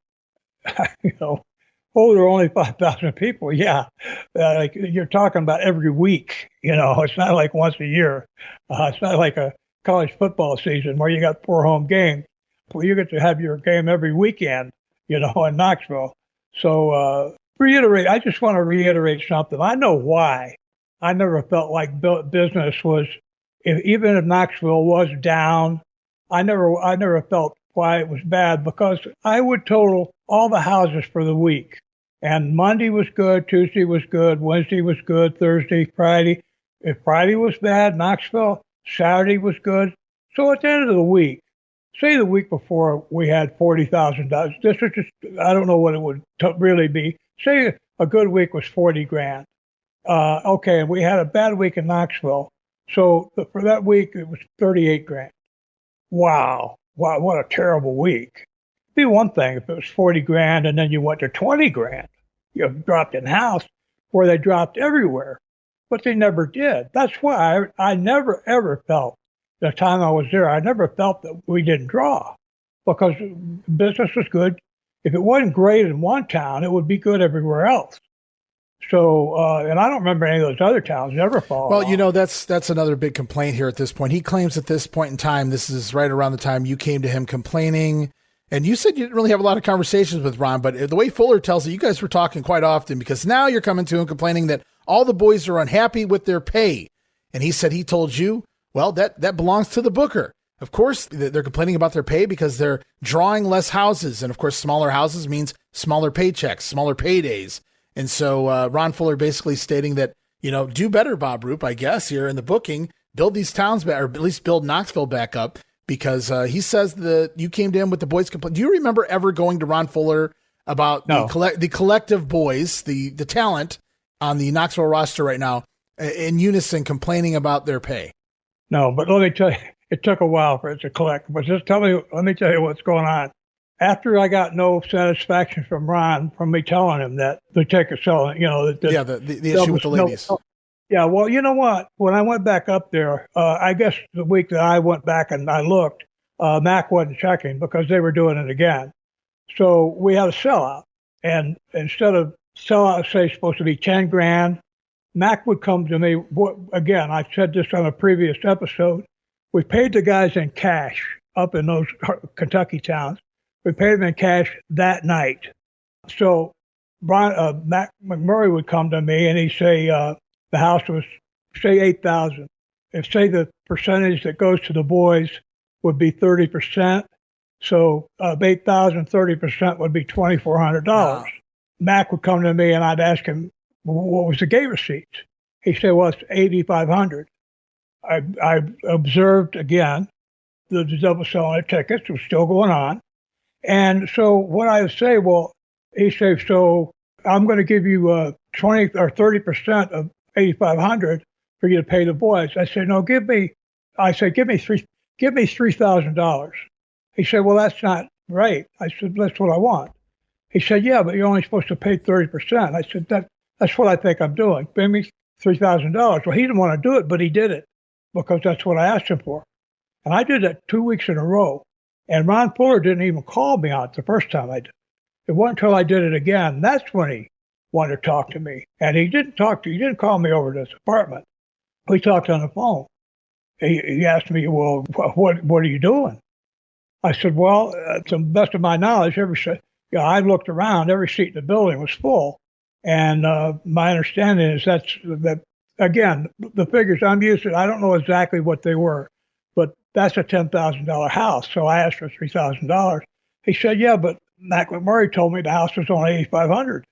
are only 5,000 people. Yeah. Like you're talking about every week, it's not like once a year. It's not like a college football season where you got 4 home games. Well, you get to have your game every weekend, in Knoxville. So, I just want to reiterate something. I know why I never felt like business was, even if Knoxville was down, I never felt why it was bad, because I would total all the houses for the week. And Monday was good, Tuesday was good, Wednesday was good, Thursday, Friday. If Friday was bad, Knoxville, Saturday was good. So at the end of the week, say the week before we had $40,000. This is just, I don't know what it would really be. Say a good week was 40 grand. Okay, and we had a bad week in Knoxville. So for that week, it was 38 grand. Wow, what a terrible week. It'd be one thing if it was 40 grand and then you went to 20 grand. You dropped in house where they dropped everywhere, but they never did. That's why I never, ever felt, the time I was there, I never felt that we didn't draw, because business was good. If it wasn't great in one town, it would be good everywhere else. So, and I don't remember any of those other towns ever falling. Well, that's another big complaint here at this point. He claims at this point in time, this is right around the time you came to him complaining. And you said you didn't really have a lot of conversations with Ron, but the way Fuller tells it, you guys were talking quite often, because now you're coming to him complaining that all the boys are unhappy with their pay. And he said he told you, well, that belongs to the booker. Of course, they're complaining about their pay because they're drawing less houses. And of course, smaller houses means smaller paychecks, smaller paydays. And so Ron Fuller basically stating that, do better, Bob Roop, I guess, here in the booking, build these towns back, or at least build Knoxville back up, because he says that you came to him with the boys complaint. Do you remember ever going to Ron Fuller about the collective boys, the talent on the Knoxville roster right now, in unison complaining about their pay? No, but let me tell you, it took a while for it to collect. But let me tell you what's going on. After I got no satisfaction from Ron, from me telling him that the ticket selling, the issue with the ladies. Yeah, well, you know what? When I went back up there, I guess the week that I went back and I looked, Mac wasn't checking because they were doing it again. So we had a sellout. And instead of sellout, say, supposed to be 10 grand, Mac would come to me. Again, I said this on a previous episode. We paid the guys in cash up in those Kentucky towns. We paid them in cash that night. So Mac McMurray would come to me and he'd say, the house was, say, 8,000. If, say, the percentage that goes to the boys would be 30%, so of 8,000, 30% would be $2,400. Wow. Mac would come to me and I'd ask him, what was the gate receipts? He said, well, it's 8,500. I observed again the double selling of tickets was still going on. And so what I would say, he said, so I'm going to give you 20 or 30% of 8,500 for you to pay the boys. I said, no, give me $3,000. He said, well, that's not right. I said, that's what I want. He said, yeah, but you're only supposed to pay 30%. I said, that's what I think I'm doing. Pay me $3,000. Well, he didn't want to do it, but he did it because that's what I asked him for. And I did that 2 weeks in a row. And Ron Fuller didn't even call me on it the first time I did it. It wasn't until I did it again. That's when he wanted to talk to me. And he didn't call me over to his apartment. We talked on the phone. He asked me, well, what are you doing? I said, well, to the best of my knowledge, I looked around, every seat in the building was full. And my understanding is that, again, the figures I'm using, I don't know exactly what they were, but that's a $10,000 house. So I asked for $3,000. He said, yeah, but Mac McMurray told me the house was only 8,500.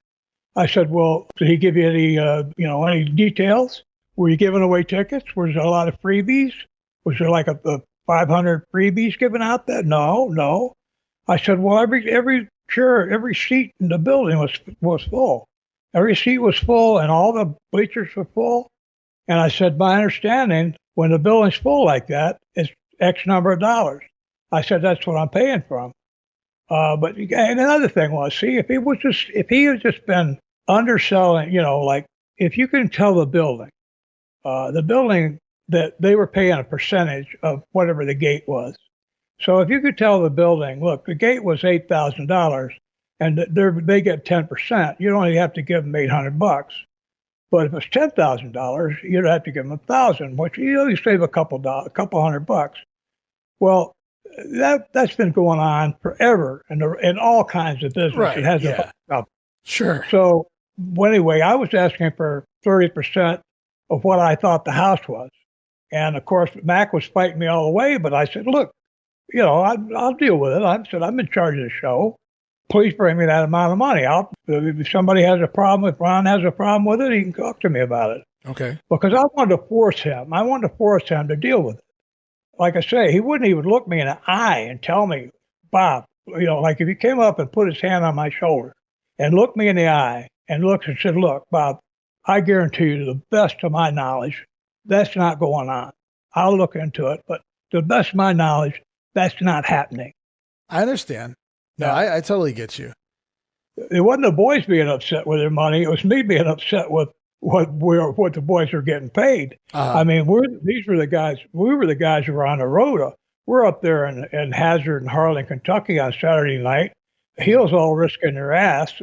I said, well, did he give you any details? Were you giving away tickets? Was there a lot of freebies? Was there like a 500 freebies given out there? No. I said, well, every chair, every seat in the building was full. Every seat was full and all the bleachers were full. And I said, my understanding, when the building's full like that, X number of dollars. I said, that's what I'm paying for him. But and another thing was, see, if he had just been underselling, like if you can tell the building that they were paying a percentage of whatever the gate was. So if you could tell the building, look, the gate was $8,000 and they get 10%, you'd only have to give them $800. But if it's $10,000, you'd have to give them $1,000, which you save a couple $100. Well, that's been going on forever in all kinds of business. Right. It has Sure. So anyway, I was asking for 30% of what I thought the house was. And of course, Mac was fighting me all the way, but I said, look, I'll deal with it. I said, I'm in charge of the show. Please bring me that amount of money. If somebody has a problem, if Ron has a problem with it, he can talk to me about it. Okay. Because I wanted to force him to deal with it. Like I say, he wouldn't even look me in the eye and tell me, Bob, like if he came up and put his hand on my shoulder and looked me in the eye and said, look, Bob, I guarantee you to the best of my knowledge, that's not going on. I'll look into it, but to the best of my knowledge, that's not happening. I understand. No, I totally get you. It wasn't the boys being upset with their money. It was me being upset with what the boys are getting paid. I mean, we were the guys who were on the road. We're up there in Hazard and Harlan, Kentucky on Saturday night. Heels all risking their ass,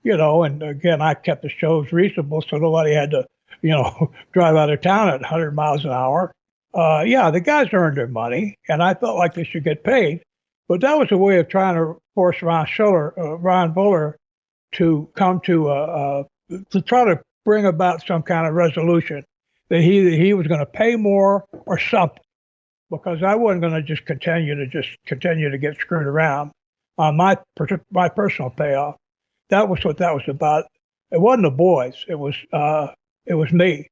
and again, I kept the shows reasonable so nobody had to, drive out of town at 100 miles an hour. The guys earned their money, and I felt like they should get paid. But that was a way of trying to force Ron Fuller to come to try to bring about some kind of resolution that he was going to pay more or something, because I wasn't going to just continue to get screwed around on my personal payoff. That was what that was about. It wasn't the boys. It was me.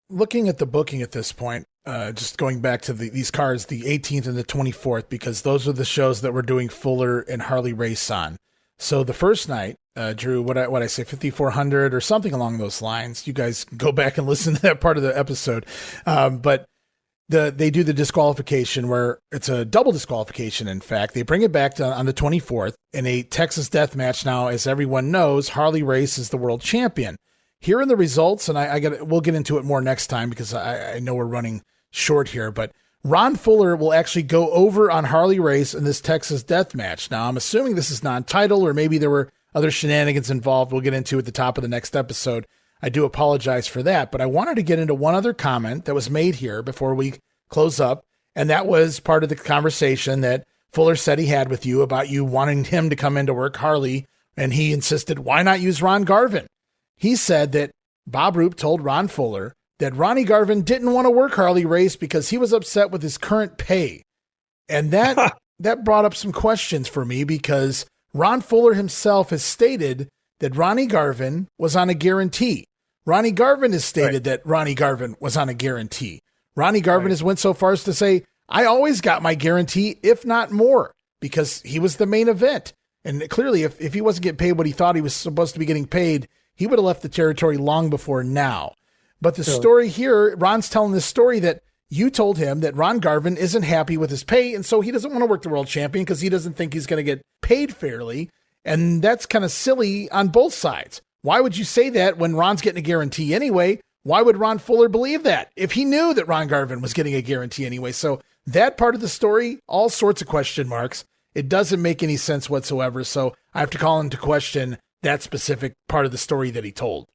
Looking at the booking at this point, just going back to these cards, the 18th and the 24th, because those are the shows that we're doing Fuller and Harley Race on. So the first night, Drew, what I say, 5,400 or something along those lines. You guys go back and listen to that part of the episode. But they do the disqualification where it's a double disqualification. In fact, they bring it back on the 24th in a Texas death match. Now, as everyone knows, Harley Race is the world champion. Here are the results, and we'll get into it more next time because I know we're running short here, but Ron Fuller will actually go over on Harley Race in this Texas death match. Now, I'm assuming this is non-title, or maybe there were other shenanigans involved we'll get into at the top of the next episode. I do apologize for that, but I wanted to get into one other comment that was made here before we close up, and that was part of the conversation that Fuller said he had with you about you wanting him to come in to work Harley, and he insisted, why not use Ron Garvin? He said that Bob Roop told Ron Fuller that Ronnie Garvin didn't want to work Harley Race because he was upset with his current pay. And that brought up some questions for me, because Ron Fuller himself has stated that Ronnie Garvin was on a guarantee. Ronnie Garvin has stated that Ronnie Garvin was on a guarantee. Ronnie Garvin has went so far as to say, I always got my guarantee, if not more, because he was the main event. And clearly, if he wasn't getting paid what he thought he was supposed to be getting paid, he would have left the territory long before now. But the story here, Ron's telling this story that you told him that Ron Garvin isn't happy with his pay, and so he doesn't want to work the world champion because he doesn't think he's going to get paid fairly. And that's kind of silly on both sides. Why would you say that when Ron's getting a guarantee anyway? Why would Ron Fuller believe that if he knew that Ron Garvin was getting a guarantee anyway? So that part of the story, all sorts of question marks. It doesn't make any sense whatsoever. So I have to call into question that specific part of the story that he told.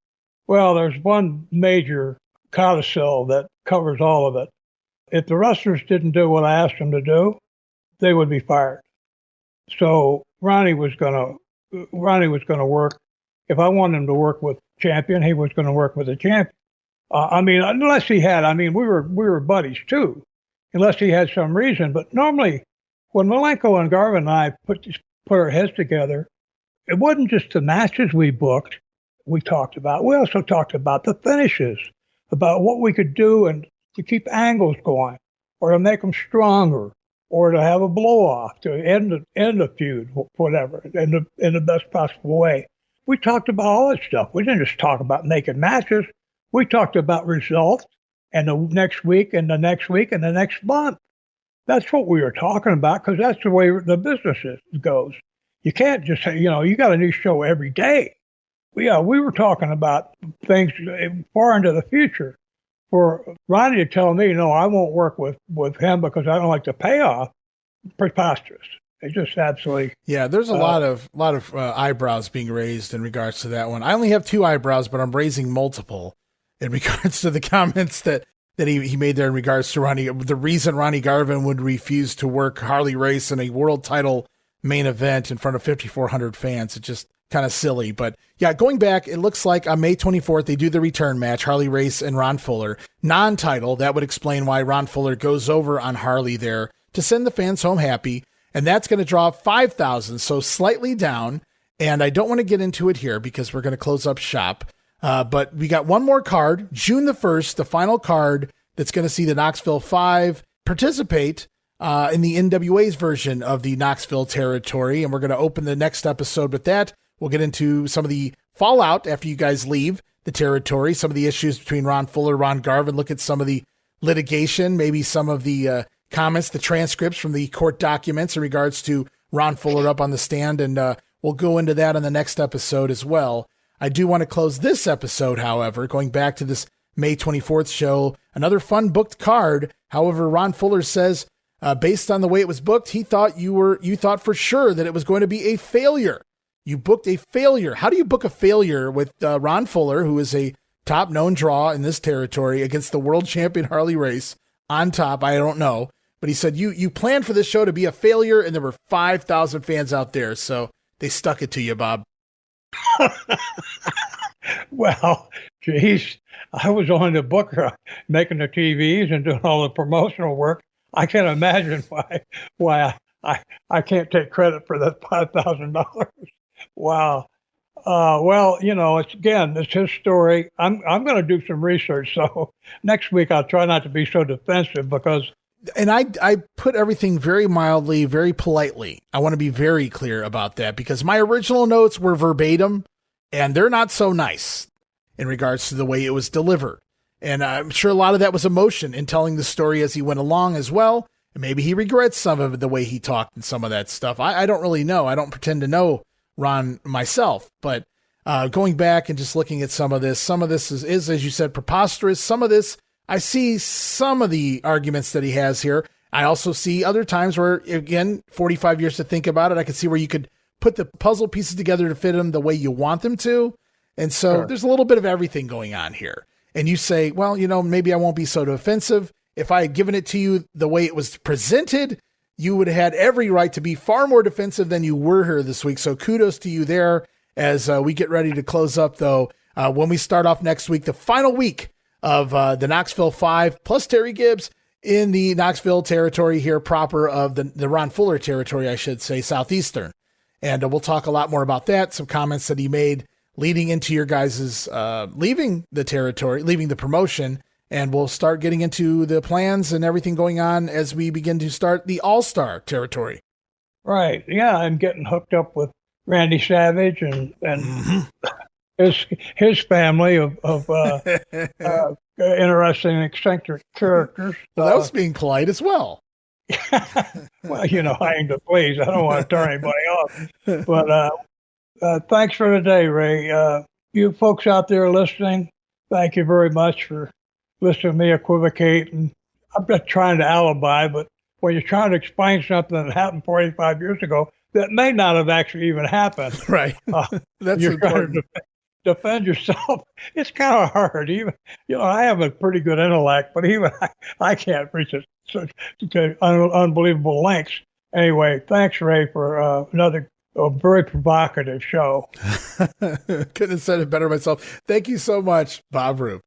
Well, there's one major codicil that covers all of it. If the wrestlers didn't do what I asked them to do, they would be fired. So Ronnie was going to work. If I wanted him to work with champion, he was going to work with the champion. Unless he had, we were buddies too, unless he had some reason. But normally, when Malenko and Garvin and I put our heads together, it wasn't just the matches we booked. We talked about. We also talked about the finishes, about what we could do and to keep angles going, or to make them stronger, or to have a blow off to end a feud, whatever, in the best possible way. We talked about all that stuff. We didn't just talk about making matches. We talked about results, and the next week, and the next week, and the next month. That's what we were talking about, because that's the way the business goes. You can't just say, you got a new show every day. We were talking about things far into the future. For Ronnie to tell me, no, I won't work with him because I don't like the payoff, preposterous. It's just absolutely. Yeah, there's a lot of eyebrows being raised in regards to that one. I only have 2 eyebrows, but I'm raising multiple in regards to the comments that he made there in regards to Ronnie. The reason Ronnie Garvin would refuse to work Harley Race in a world title main event in front of 5,400 fans. It's just kind of silly. But yeah, going back, it looks like on May 24th, they do the return match, Harley Race and Ron Fuller. Non-title, that would explain why Ron Fuller goes over on Harley there to send the fans home happy. And that's going to draw 5,000, so slightly down. And I don't want to get into it here because we're going to close up shop. But we got one more card, June the 1st, the final card that's going to see the Knoxville 5 participate in the NWA's version of the Knoxville territory. And we're going to open the next episode with that. We'll get into some of the fallout after you guys leave the territory, some of the issues between Ron Fuller, Ron Garvin, look at some of the litigation, maybe some of the comments, the transcripts from the court documents in regards to Ron Fuller up on the stand. And we'll go into that on the next episode as well. I do want to close this episode, however, going back to this May 24th show, another fun booked card. However, Ron Fuller says, based on the way it was booked, he thought you thought for sure that it was going to be a failure. You booked a failure. How do you book a failure with Ron Fuller, who is a top known draw in this territory, against the world champion Harley Race on top? I don't know. But he said, you planned for this show to be a failure, and there were 5,000 fans out there. So they stuck it to you, Bob. Well, geez, I was on the booker making the TVs and doing all the promotional work. I can't imagine why I can't take credit for that $5,000. Wow. Well, it's his story. I'm going to do some research. So next week I'll try not to be so defensive because. And I put everything very mildly, very politely. I want to be very clear about that because my original notes were verbatim and they're not so nice in regards to the way it was delivered. And I'm sure a lot of that was emotion in telling the story as he went along as well. And maybe he regrets some of the way he talked and some of that stuff. I don't really know. I don't pretend to know Ron myself, but going back and just looking at some of this is, as you said, preposterous. Some of this, I see some of the arguments that he has here. I also see other times where, again, 45 years to think about it, I can see where you could put the puzzle pieces together to fit them the way you want them to. And so Sure. There's a little bit of everything going on here. And you say, well, maybe I won't be so defensive. If I had given it to you the way it was presented, you would have had every right to be far more defensive than you were here this week. So kudos to you there as we get ready to close up, though. When we start off next week, the final week of the Knoxville 5 plus Terry Gibbs in the Knoxville territory here proper of the Ron Fuller territory, I should say, Southeastern. And we'll talk a lot more about that. Some comments that he made leading into your guys' leaving the territory, leaving the promotion. And we'll start getting into the plans and everything going on as we begin to start the All-Star territory. Right. Yeah, I'm getting hooked up with Randy Savage and his family of interesting, eccentric characters. Well, that was being polite as well. Well, I aim to please. I don't want to turn anybody off. But thanks for today, Ray. You folks out there listening, thank you very much for listening to me equivocate. And I'm just trying to alibi, but when you're trying to explain something that happened 45 years ago, that may not have actually even happened. Right. That's you're important. trying to defend yourself. It's kind of hard. Even I have a pretty good intellect, but even I can't reach such unbelievable lengths. Anyway, thanks, Ray, for another very provocative show. Couldn't have said it better myself. Thank you so much, Bob Roop.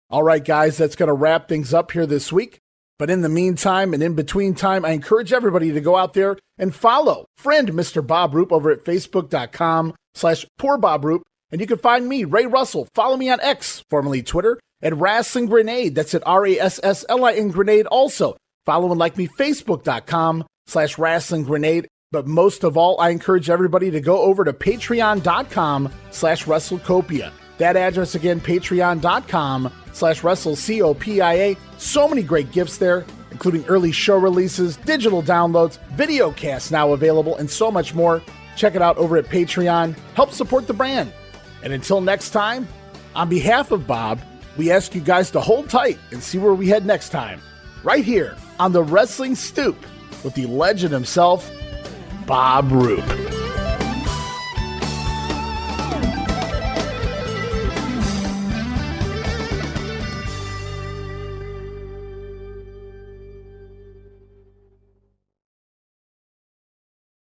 All right, guys, that's going to wrap things up here this week. But in the meantime and in between time, I encourage everybody to go out there and follow friend Mr. Bob Roop over at facebook.com/poorBobRoop. And you can find me, Ray Russell. Follow me on X, formerly Twitter, at Wrestling Grenade. That's at RASSLIN Grenade. Also, follow and like me, facebook.com/Wrestling Grenade. But most of all, I encourage everybody to go over to patreon.com/WrestleCopia. That address again, patreon.com/WrestleCopia. So many great gifts there, including early show releases, digital downloads, video casts now available, and so much more. Check it out over at Patreon. Help support the brand. And until next time, on behalf of Bob, we ask you guys to hold tight and see where we head next time. Right here on the Wrestling Stoop with the legend himself, Bob Roop.